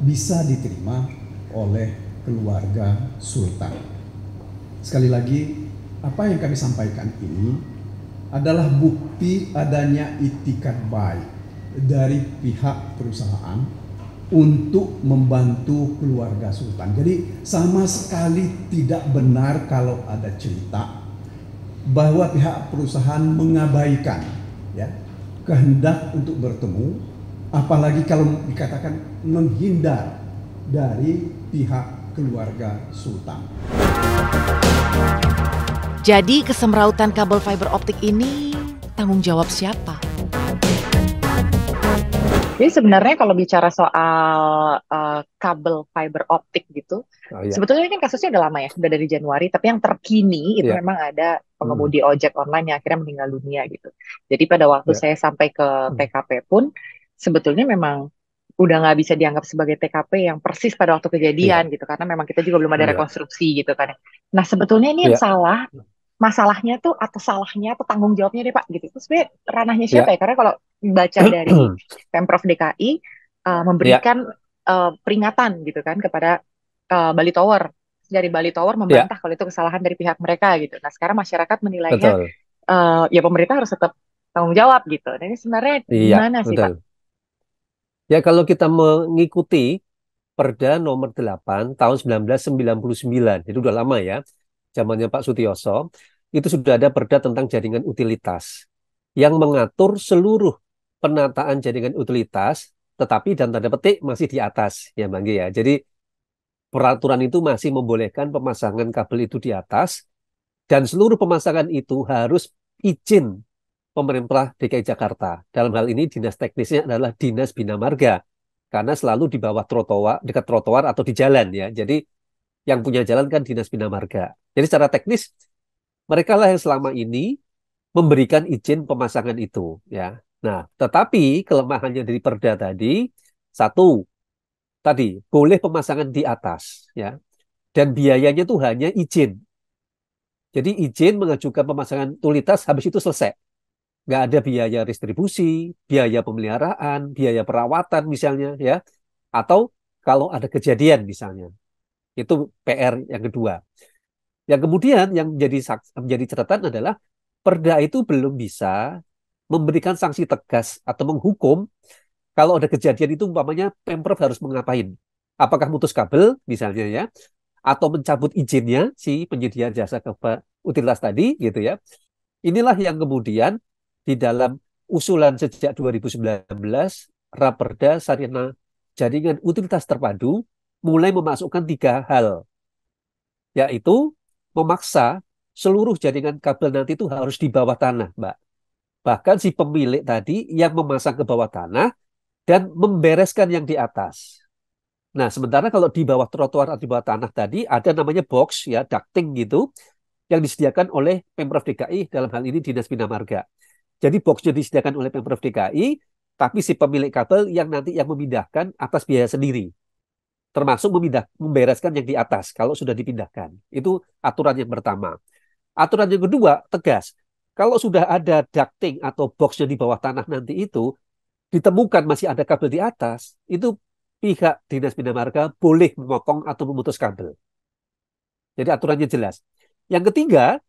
bisa diterima oleh keluarga Sultan. Sekali lagi, apa yang kami sampaikan ini adalah bukti adanya itikat baik dari pihak perusahaan untuk membantu keluarga Sultan. Jadi sama sekali tidak benar kalau ada cerita bahwa pihak perusahaan mengabaikan ya kehendak untuk bertemu, apalagi kalau dikatakan menghindar dari pihak keluarga Sultan. Jadi kesemrautan kabel fiber optik ini tanggung jawab siapa? Jadi sebenarnya kalau bicara soal kabel fiber optik gitu, sebetulnya kan kasusnya udah lama ya, sudah dari Januari. Tapi yang terkini itu memang ada pengemudi ojek online yang akhirnya meninggal dunia gitu. Jadi pada waktu saya sampai ke TKP pun, sebetulnya memang udah nggak bisa dianggap sebagai TKP yang persis pada waktu kejadian gitu, karena memang kita juga belum ada rekonstruksi gitu kan. Nah sebetulnya ini yang salah. Masalahnya tuh atau salahnya atau tanggung jawabnya deh Pak gitu. Itu sebenarnya ranahnya siapa ya? Karena kalau baca dari Pemprov DKI memberikan peringatan gitu kan kepada Bali Tower. Dari Bali Tower membantah kalau itu kesalahan dari pihak mereka gitu. Nah sekarang masyarakat menilainya ya pemerintah harus tetap tanggung jawab gitu. Dan ini sebenarnya gimana sih Pak? Ya kalau kita mengikuti Perda nomor 8 tahun 1999, itu udah lama ya, zamannya Pak Sutioso. itu sudah ada perda tentang jaringan utilitas yang mengatur seluruh penataan jaringan utilitas, tetapi dan tanda petik masih di atas, ya Bang Gi ya. Jadi peraturan itu masih membolehkan pemasangan kabel itu di atas, dan seluruh pemasangan itu harus izin pemerintah DKI Jakarta. Dalam hal ini dinas teknisnya adalah Dinas Bina Marga, karena selalu di bawah trotoar, dekat trotoar atau di jalan ya. Jadi yang punya jalan kan Dinas Bina Marga. Jadi secara teknis mereka lah yang selama ini memberikan izin pemasangan itu ya. Nah, tetapi kelemahannya dari perda tadi, satu, tadi boleh pemasangan di atas ya. Dan biayanya itu hanya izin. Jadi izin mengajukan pemasangan utilitas habis itu selesai. Nggak ada biaya distribusi, biaya pemeliharaan, biaya perawatan misalnya ya. Atau kalau ada kejadian misalnya. Itu PR yang kedua. Yang kemudian yang menjadi catatan adalah perda itu belum bisa memberikan sanksi tegas atau menghukum kalau ada kejadian itu umpamanya Pemprov harus mengapain. Apakah mutus kabel misalnya ya, atau mencabut izinnya si penyedia jasa utilitas tadi gitu ya. Inilah yang kemudian di dalam usulan sejak 2019 Raperda Sarana Jaringan Utilitas Terpadu mulai memasukkan 3 hal, yaitu memaksa seluruh jaringan kabel nanti itu harus di bawah tanah, Mbak. Bahkan si pemilik tadi yang memasang ke bawah tanah dan membereskan yang di atas. Nah, sementara kalau di bawah trotoar atau di bawah tanah tadi ada namanya box ya, ducting gitu, yang disediakan oleh Pemprov DKI, dalam hal ini Dinas Bina Marga. Jadi boxnya disediakan oleh Pemprov DKI, tapi si pemilik kabel yang nanti yang memindahkan atas biaya sendiri. Termasuk membereskan yang di atas kalau sudah dipindahkan. Itu aturan yang pertama. Aturan yang kedua, tegas. Kalau sudah ada ducting atau boxnya di bawah tanah nanti itu, ditemukan masih ada kabel di atas, itu pihak Dinas Bina Marga boleh memotong atau memutus kabel. Jadi aturannya jelas. Yang ketiga,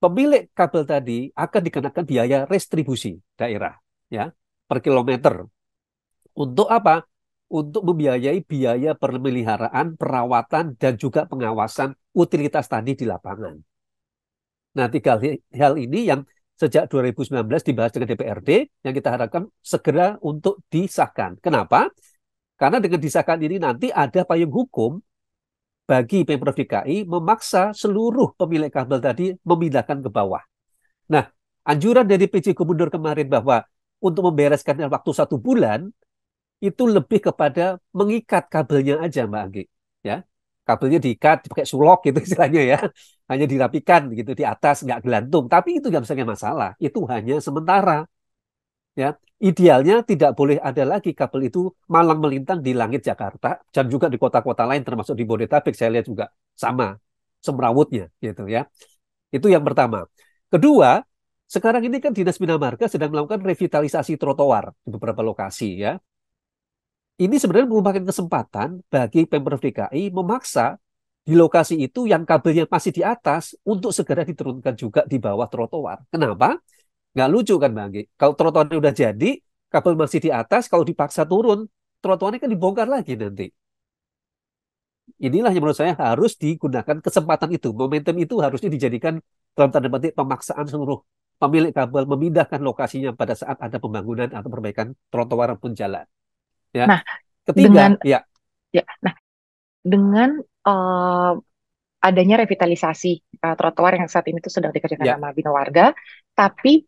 pemilik kabel tadi akan dikenakan biaya restribusi daerah ya per kilometer. Untuk apa? Untuk membiayai biaya pemeliharaan, perawatan, dan juga pengawasan utilitas tadi di lapangan. Nah, 3 hal ini yang sejak 2019 dibahas dengan DPRD, yang kita harapkan segera untuk disahkan. Kenapa? Karena dengan disahkan ini nanti ada payung hukum bagi Pemprov DKI memaksa seluruh pemilik kabel tadi memindahkan ke bawah. Nah, anjuran dari PJ Gubernur kemarin bahwa untuk membereskan waktu 1 bulan, itu lebih kepada mengikat kabelnya aja, Mbak Anggi. Ya, kabelnya diikat, dipakai sulok gitu istilahnya ya. Hanya dirapikan gitu di atas, nggak gelantung. Tapi itu nggak bisa masalah. Itu hanya sementara. Ya, idealnya tidak boleh ada lagi kabel itu malang melintang di langit Jakarta dan juga di kota-kota lain termasuk di Bodetabek. Saya lihat juga sama semrawutnya gitu ya. Itu yang pertama. Kedua, sekarang ini kan Dinas Bina Marga sedang melakukan revitalisasi trotoar di beberapa lokasi ya. Ini sebenarnya merupakan kesempatan bagi Pemprov DKI memaksa di lokasi itu yang kabelnya masih di atas untuk segera diturunkan juga di bawah trotoar. Kenapa? Nggak lucu kan Bang Anggi? Kalau trotoarnya udah jadi, kabel masih di atas, kalau dipaksa turun, trotoarnya kan dibongkar lagi nanti. Inilah yang menurut saya harus digunakan kesempatan itu. Momentum itu harusnya dijadikan dalam tanda petik pemaksaan seluruh pemilik kabel memindahkan lokasinya pada saat ada pembangunan atau perbaikan trotoar pun jalan. Ya. Nah, Ketiga, dengan adanya revitalisasi trotoar yang saat ini tuh sedang dikerjakan sama Bina Warga, tapi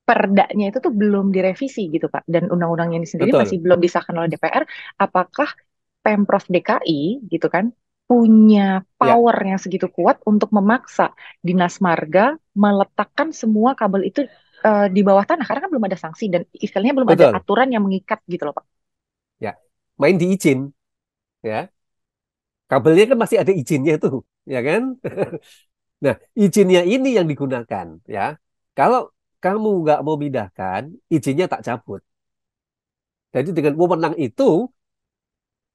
perdanya itu tuh belum direvisi gitu Pak, dan undang-undangnya ini sendiri masih belum disahkan oleh DPR. Apakah Pemprov DKI gitu kan punya power yang segitu kuat untuk memaksa Dinas Marga meletakkan semua kabel itu di bawah tanah, karena kan belum ada sanksi dan istilahnya belum ada aturan yang mengikat gitu loh Pak. Ya, main di izin ya. Kabelnya kan masih ada izinnya tuh, ya kan? Nah, izinnya ini yang digunakan ya. Kalau kamu nggak mau pindahkan, izinnya tak cabut. Jadi dengan wewenang itu,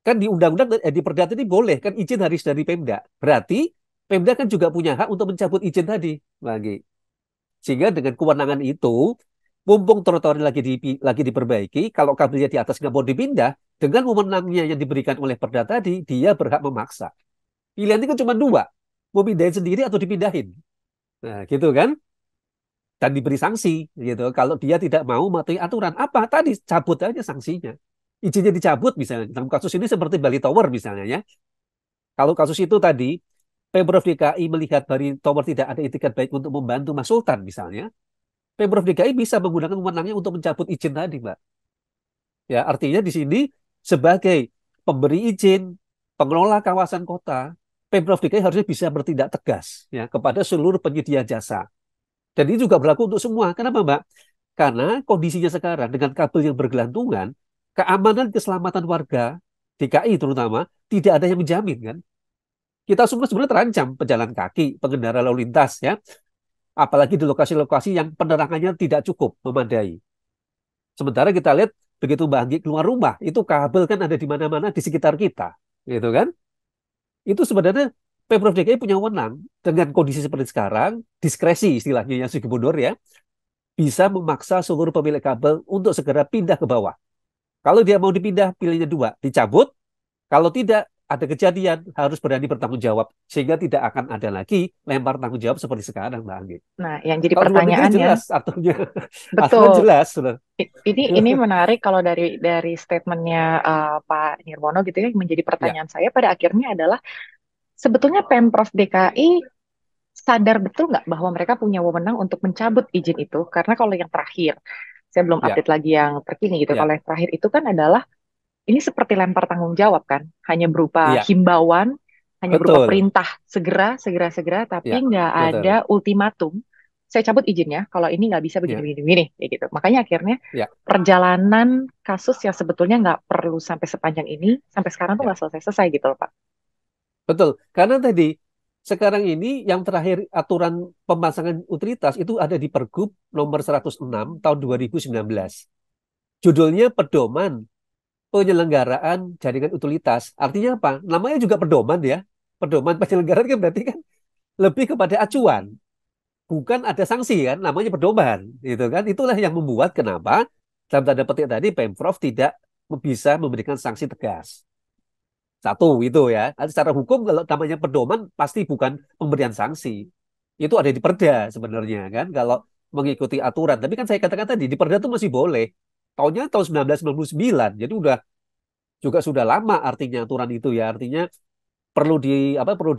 kan di undang-undang, di perda tadi boleh, kan izin harus dari Pemda. Berarti Pemda kan juga punya hak untuk mencabut izin tadi. Lagi. Sehingga dengan kewenangan itu, mumpung trotoar lagi diperbaiki, kalau kabelnya di atas nggak mau dipindah, dengan wewenangnya yang diberikan oleh perda tadi, dia berhak memaksa. Pilihannya kan cuma 2, mau pindahin sendiri atau dipindahin. Nah, gitu kan? Dan diberi sanksi gitu. Kalau dia tidak mau mematuhi aturan, apa tadi cabut aja sanksinya. Izinnya dicabut misalnya. Dalam kasus ini seperti Bali Tower misalnya ya. Kalau kasus itu tadi Pemprov DKI melihat Bali Tower tidak ada itikat baik untuk membantu Mas Sultan misalnya, Pemprov DKI bisa menggunakan wewenangnya untuk mencabut izin tadi, Mbak. Ya, artinya di sini sebagai pemberi izin, pengelola kawasan kota, Pemprov DKI harusnya bisa bertindak tegas ya kepada seluruh penyedia jasa. Dan ini juga berlaku untuk semua. Kenapa, Mbak? Karena kondisinya sekarang dengan kabel yang bergelantungan, keamanan keselamatan warga DKI terutama tidak ada yang menjamin kan. Kita semua sebenarnya terancam pejalan kaki, pengendara lalu lintas ya. Apalagi di lokasi-lokasi yang penerangannya tidak cukup memadai. Sementara kita lihat begitu Mbak Anggi keluar rumah, itu kabel kan ada di mana-mana di sekitar kita, gitu kan? Itu sebenarnya Pemprov DKI punya wewenang dengan kondisi seperti sekarang, diskresi istilahnya yang Gubernur ya, bisa memaksa seluruh pemilik kabel untuk segera pindah ke bawah. Kalau dia mau dipindah, pilihnya dua, dicabut. Kalau tidak, ada kejadian, harus berani bertanggung jawab. Sehingga tidak akan ada lagi lempar tanggung jawab seperti sekarang, Mbak Anggi. Nah, yang jadi Kalau luar negeri pertanyaannya, jelas aturnya. Aturan betul. jelas. Sudah. Ini menarik kalau dari statementnya Pak Nirwono gitu ya, yang menjadi Ya, pertanyaan saya pada akhirnya adalah sebetulnya Pemprov DKI sadar betul nggak bahwa mereka punya wewenang untuk mencabut izin itu? Karena kalau yang terakhir, saya belum ya, update lagi yang terkini gitu. ya, Kalau yang terakhir itu kan adalah ini seperti lempar tanggung jawab kan, hanya berupa iya, himbauan, hanya berupa betul. perintah segera, segera, segera, tapi Ya, nggak betul. ada ultimatum. Saya cabut izinnya, kalau ini nggak bisa begini, Ya, begini, begini, kayak gitu. Makanya akhirnya ya, perjalanan kasus yang sebetulnya nggak perlu sampai sepanjang ini, sampai sekarang tuh ya, nggak selesai-selesai gitu loh, Pak. betul. Karena tadi sekarang ini yang terakhir aturan pemasangan utilitas itu ada di Pergub nomor 106 tahun 2019. Judulnya Pedoman Penyelenggaraan Jaringan Utilitas. Artinya apa? Namanya juga pedoman ya. Pedoman penyelenggaraan kan berarti kan lebih kepada acuan, bukan ada sanksi kan? Namanya pedoman, gitu kan? Itulah yang membuat kenapa dalam tanda petik tadi Pemprov tidak bisa memberikan sanksi tegas. Satu itu ya. Secara hukum kalau namanya pedoman pasti bukan pemberian sanksi. Itu ada di Perda sebenarnya kan kalau mengikuti aturan. Tapi kan saya katakan tadi di Perda itu masih boleh. Tahunnya tahun 1999. Jadi juga sudah lama artinya aturan itu ya. Artinya perlu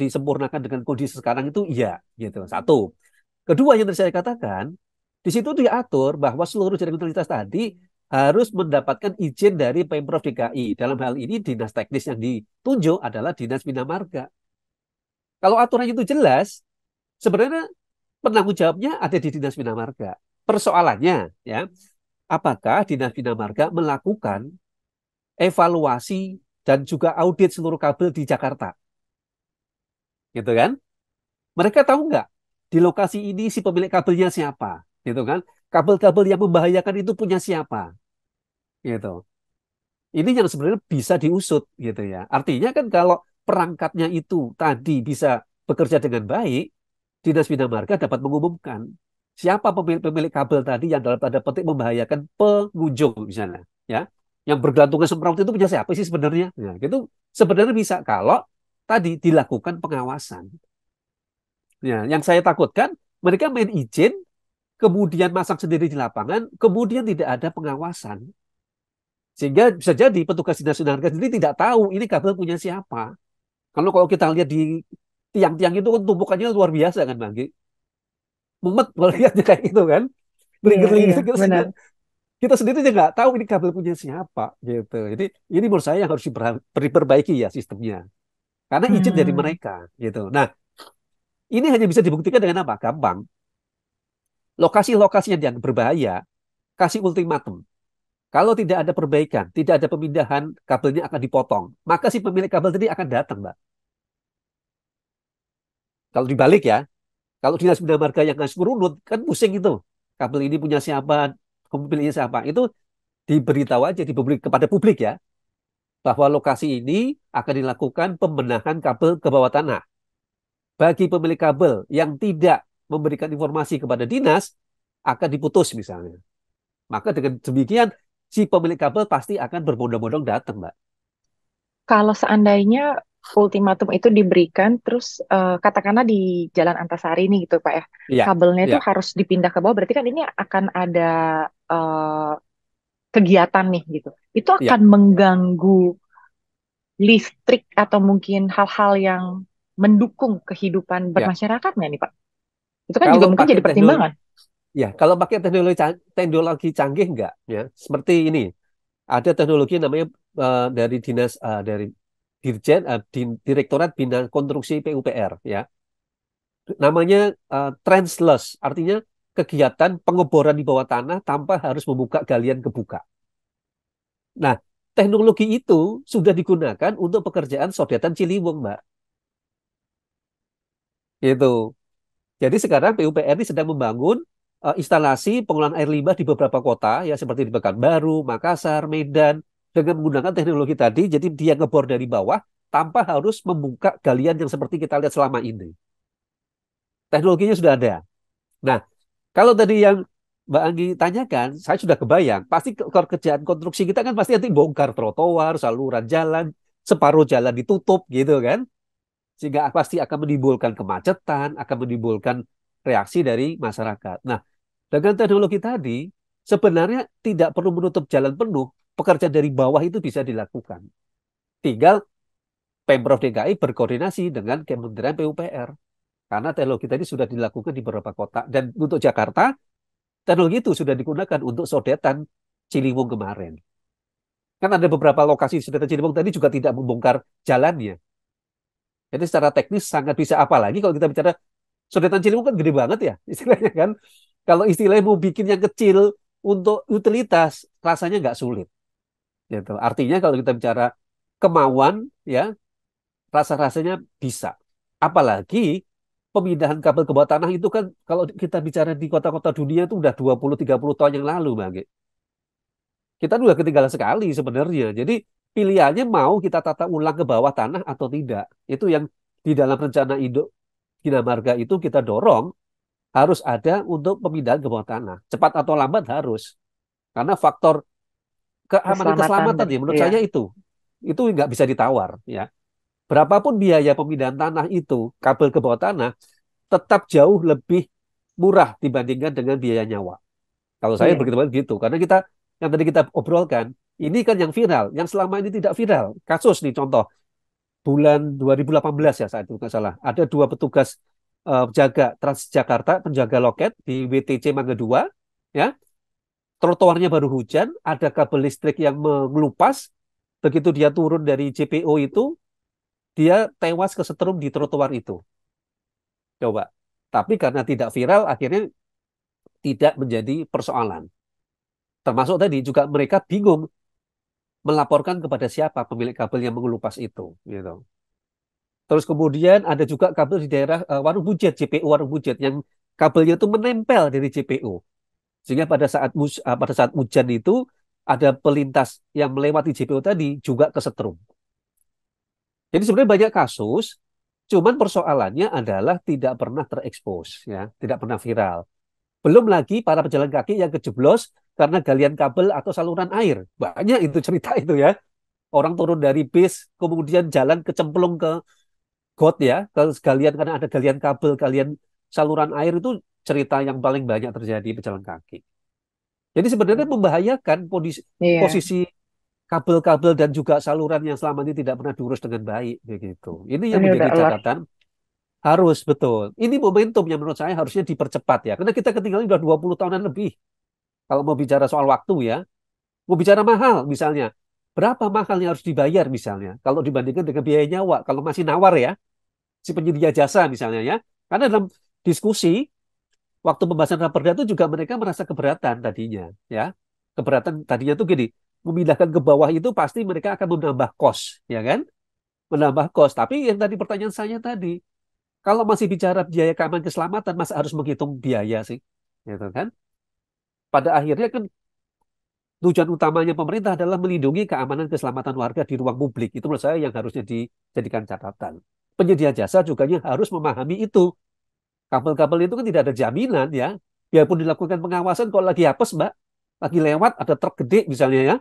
disempurnakan dengan kondisi sekarang itu iya gitu. Satu. Kedua yang tadi saya katakan, di situ diatur bahwa seluruh jaringan utilitas tadi harus mendapatkan izin dari Pemprov DKI. Dalam hal ini dinas teknis yang ditunjuk adalah Dinas Bina Marga. Kalau aturan itu jelas, sebenarnya penanggung jawabnya ada di Dinas Bina Marga. Persoalannya ya, apakah Dinas Bina Marga melakukan evaluasi dan juga audit seluruh kabel di Jakarta? Gitu kan? Mereka tahu nggak di lokasi ini si pemilik kabelnya siapa? Gitu kan? Kabel-kabel yang membahayakan itu punya siapa? Gitu. Ini yang sebenarnya bisa diusut gitu ya. Artinya kan kalau perangkatnya itu tadi bisa bekerja dengan baik, Dinas Bina Marga dapat mengumumkan siapa pemilik kabel tadi yang dalam tanda petik membahayakan pengunjung misalnya, ya. Yang bergelantungan semprot itu punya siapa sih sebenarnya? Ya, itu sebenarnya bisa kalau tadi dilakukan pengawasan. Ya, yang saya takutkan mereka main izin, kemudian masang sendiri di lapangan, kemudian tidak ada pengawasan. Sehingga bisa jadi petugas dinas harga sendiri tidak tahu ini kabel punya siapa. Kalau kita lihat di tiang-tiang itu kan tumpukannya luar biasa kan, Bang. Mumet kalau lihatnya kayak gitu kan. Iya, Beringet-beringet iya, kita, benar. kita sendiri juga nggak tahu ini kabel punya siapa gitu. Jadi ini menurut saya yang harus diperbaiki ya sistemnya. Karena izin dari Hmm. mereka gitu. Nah, ini hanya bisa dibuktikan dengan apa? Gampang. Lokasi-lokasi yang berbahaya, kasih ultimatum. Kalau tidak ada perbaikan, tidak ada pemindahan, kabelnya akan dipotong. Maka si pemilik kabel tadi akan datang, Mbak. Kalau dibalik ya, kalau dinas bina marga yang ngasih merunut, kan pusing itu. Kabel ini punya siapa, pemiliknya siapa. Itu diberitahu aja kepada publik ya, bahwa lokasi ini akan dilakukan pembenahan kabel ke bawah tanah. Bagi pemilik kabel yang tidak memberikan informasi kepada dinas, akan diputus misalnya. Maka dengan demikian, si pemilik kabel pasti akan berbondong-bondong datang, Mbak. Kalau seandainya ultimatum itu diberikan, terus katakanlah di Jalan Antasari ini gitu Pak ya, Iya, kabelnya itu iya, harus dipindah ke bawah, berarti kan ini akan ada eh, kegiatan nih gitu. Itu iya, akan mengganggu listrik atau mungkin hal-hal yang mendukung kehidupan iya. bermasyarakat nggak nih Pak? Itu kan juga Kalau mungkin pakai jadi teknologi, pertimbangan. ya, kalau pakai teknologi canggih enggak, ya. Seperti ini, ada teknologi namanya dari dari Dirjen Direktorat Bina Konstruksi PUPR, ya. Namanya trenchless, artinya kegiatan pengeboran di bawah tanah tanpa harus membuka galian kebuka. Nah, teknologi itu sudah digunakan untuk pekerjaan Sodetan Ciliwung, Mbak. Itu. Jadi sekarang PUPR ini sedang membangun instalasi pengolahan air limbah di beberapa kota, ya seperti di Pekanbaru, Makassar, Medan, dengan menggunakan teknologi tadi. Jadi dia ngebor dari bawah tanpa harus membuka galian yang seperti kita lihat selama ini. Teknologinya sudah ada. Nah, kalau tadi yang Mbak Anggi tanyakan, saya sudah kebayang. Pasti kerjaan konstruksi kita kan pasti nanti bongkar trotoar, saluran jalan, separuh jalan ditutup gitu kan. Sehingga pasti akan menimbulkan kemacetan, akan menimbulkan reaksi dari masyarakat. Nah, dengan teknologi tadi, sebenarnya tidak perlu menutup jalan penuh, pekerjaan dari bawah itu bisa dilakukan. Tinggal Pemprov DKI berkoordinasi dengan Kementerian PUPR. Karena teknologi tadi sudah dilakukan di beberapa kota. Dan untuk Jakarta, teknologi itu sudah digunakan untuk Sodetan Ciliwung kemarin. Kan ada beberapa lokasi Sodetan Ciliwung tadi juga tidak membongkar jalannya. Jadi secara teknis sangat bisa, apalagi kalau kita bicara Sodetan Ciliwung kan gede banget ya istilahnya kan. Kalau istilahnya mau bikin yang kecil untuk utilitas rasanya nggak sulit. Gitu. Artinya kalau kita bicara kemauan ya rasa-rasanya bisa. Apalagi pemindahan kabel ke bawah tanah itu kan kalau kita bicara di kota-kota dunia itu udah 20-30 tahun yang lalu, Bang. Kita udah ketinggalan sekali sebenarnya. Jadi pilihannya mau kita tata ulang ke bawah tanah atau tidak. Itu yang di dalam rencana induk Bina Marga itu kita dorong harus ada untuk pemindahan ke bawah tanah. Cepat atau lambat harus. Karena faktor keamanan Keselamatan keselamatan dan ya menurut iya. saya itu nggak bisa ditawar ya. Berapapun biaya pemindahan tanah itu kabel ke bawah tanah tetap jauh lebih murah dibandingkan dengan biaya nyawa. Kalau saya Iya. begitu karena kita yang tadi kita obrolkan ini kan yang viral, yang selama ini tidak viral. Kasus nih contoh bulan 2018 ya saat itu nggak salah ada dua petugas jaga Transjakarta penjaga loket di WTC Mangga 2 ya. Trotoarnya baru hujan, ada kabel listrik yang mengelupas. Begitu dia turun dari JPO itu, dia tewas kesetrum di trotoar itu. Coba. Tapi karena tidak viral, akhirnya tidak menjadi persoalan. Termasuk tadi juga mereka bingung melaporkan kepada siapa pemilik kabel yang mengelupas itu. Gitu. Terus kemudian ada juga kabel di daerah Warung Bujet, JPO Warung Bujet, yang kabelnya itu menempel dari JPO. Sehingga pada saat hujan itu ada pelintas yang melewati JPO tadi juga kesetrum. Jadi sebenarnya banyak kasus, cuman persoalannya adalah tidak pernah terekspos, ya, tidak pernah viral. Belum lagi para pejalan kaki yang kejeblos karena galian kabel atau saluran air. Banyak itu cerita itu ya. Orang turun dari bis, kemudian jalan kecemplung ke got ya, ke galian karena ada galian kabel, galian saluran air itu cerita yang paling banyak terjadi pejalan kaki. Jadi sebenarnya membahayakan Iya. posisi kabel-kabel dan juga saluran yang selama ini tidak pernah diurus dengan baik begitu. Ini yang Ini menjadi udah alert. catatan harus betul. Ini momentum yang menurut saya harusnya dipercepat ya. Karena kita ketinggalan sudah 20 tahunan lebih. Kalau mau bicara soal waktu ya, mau bicara mahal misalnya. Berapa mahal yang harus dibayar misalnya kalau dibandingkan dengan biaya nyawa kalau masih nawar ya si penyedia jasa misalnya ya. Karena dalam diskusi waktu pembahasan raperda itu juga mereka merasa keberatan tadinya ya. Keberatan tadinya tuh gini, memindahkan ke bawah itu pasti mereka akan menambah kos ya kan? Menambah kos. Tapi yang tadi pertanyaan saya tadi, kalau masih bicara biaya keamanan keselamatan, masa harus menghitung biaya sih? Gitu kan? Pada akhirnya kan tujuan utamanya pemerintah adalah melindungi keamanan keselamatan warga di ruang publik. Itu menurut saya yang harusnya dijadikan catatan. Penyedia jasa juga harus memahami itu. Kabel-kabel itu kan tidak ada jaminan ya. Biarpun dilakukan pengawasan, kalau lagi apes, Mbak, lagi lewat ada truk gede misalnya ya,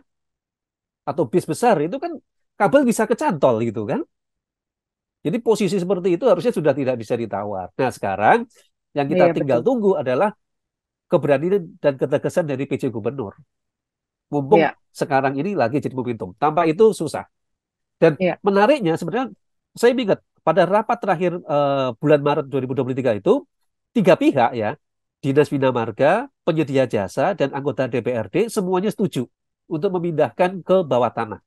atau bis besar, itu kan kabel bisa kecantol gitu kan. Jadi posisi seperti itu harusnya sudah tidak bisa ditawar. Nah sekarang yang kita Iya, tinggal betul. tunggu adalah keberanian dan ketegasan dari PJ Gubernur. Mumpung Iya, sekarang ini lagi jadi momentum. Tanpa itu susah. Dan iya. menariknya sebenarnya saya ingat pada rapat terakhir bulan Maret 2023 itu 3 pihak ya, Dinas Bina Marga, penyedia jasa, dan anggota DPRD semuanya setuju untuk memindahkan ke bawah tanah.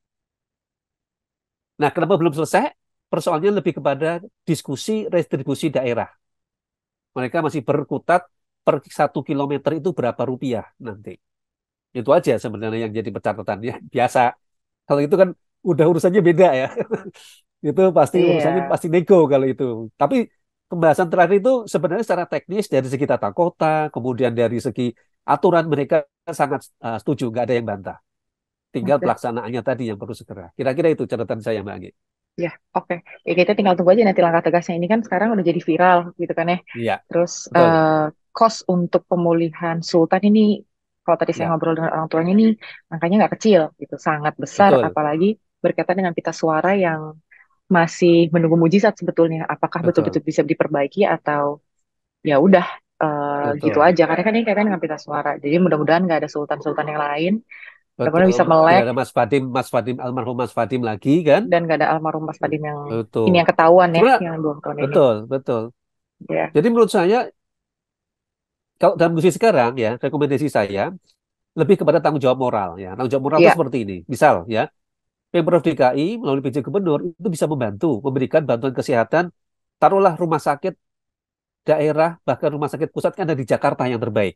Nah, kenapa belum selesai? Persoalannya lebih kepada diskusi restribusi daerah. Mereka masih berkutat per 1 kilometer itu berapa rupiah nanti. Itu aja sebenarnya yang jadi catatannya. Biasa. Kalau itu kan udah urusannya beda ya. Itu pasti urusannya Iya. pasti nego kalau itu. Tapi pembahasan terakhir itu sebenarnya secara teknis dari segi tata kota, kemudian dari segi aturan mereka sangat setuju, nggak ada yang bantah. Tinggal Oke. pelaksanaannya tadi yang perlu segera. Kira-kira itu catatan saya, Mbak Anggi. Ya, oke. Ya, kita tinggal tunggu aja nanti langkah tegasnya. Ini kan sekarang udah jadi viral gitu kan ya. Iya, Terus betul. cost untuk pemulihan Sultan ini, kalau tadi saya Ya, ngobrol dengan orang tuanya ini, angkanya nggak kecil gitu, sangat besar. betul, Apalagi berkaitan dengan pita suara yang masih menunggu mujizat sebetulnya. Apakah betul, betul-betul bisa diperbaiki atau ya udah gitu betul, aja. Karena kan ini kaitan dengan pita suara. Jadi mudah-mudahan nggak ada sultan-sultan yang lain. Mudah-mudahan betul. bisa Tidak melek ada Mas Fadim, almarhum Mas Fadim lagi kan? dan nggak ada almarhum Mas Fadim yang ini Betul. yang ketahuan ya, Sebenarnya, yang 2 tahun ini. betul, betul. Ya, Jadi menurut saya, kalau dalam kondisi sekarang ya, rekomendasi saya lebih kepada tanggung jawab moral ya. Tanggung jawab moral itu iya, seperti ini. Misal ya, Pemprov DKI melalui PJ Gubernur itu bisa membantu memberikan bantuan kesehatan, taruhlah rumah sakit daerah, bahkan rumah sakit pusat kan ada di Jakarta yang terbaik.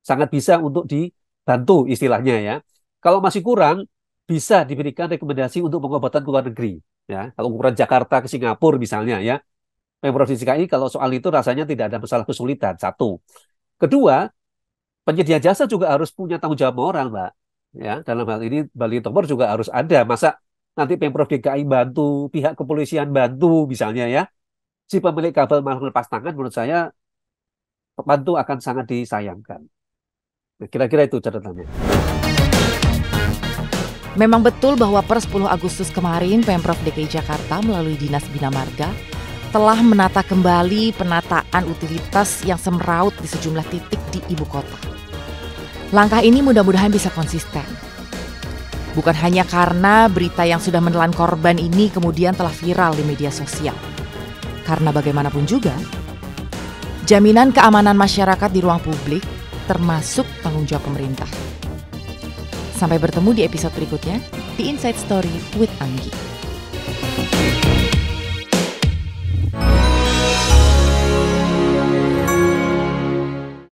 Sangat bisa untuk dibantu istilahnya ya. Kalau masih kurang, bisa diberikan rekomendasi untuk pengobatan ke luar negeri. Ya, kalau ukuran Jakarta ke Singapura misalnya ya. Pemprov DKI kalau soal itu rasanya tidak ada masalah kesulitan. Satu. Kedua, penyedia jasa juga harus punya tanggung jawab moral, Mbak. Ya, dalam hal ini Bali Tower juga harus ada. Masa nanti Pemprov DKI bantu, pihak kepolisian bantu misalnya ya. Si pemilik kabel malah lepas tangan, menurut saya bantu akan sangat disayangkan. Nah, kira-kira itu catatannya. memang betul bahwa per 10 Agustus kemarin Pemprov DKI Jakarta melalui Dinas Bina Marga telah menata kembali penataan utilitas yang semeraut di sejumlah titik di ibu kota. Langkah ini mudah-mudahan bisa konsisten. Bukan hanya karena berita yang sudah menelan korban ini kemudian telah viral di media sosial. Karena bagaimanapun juga, jaminan keamanan masyarakat di ruang publik termasuk tanggung jawab pemerintah. Sampai bertemu di episode berikutnya di Inside Story with Anggi.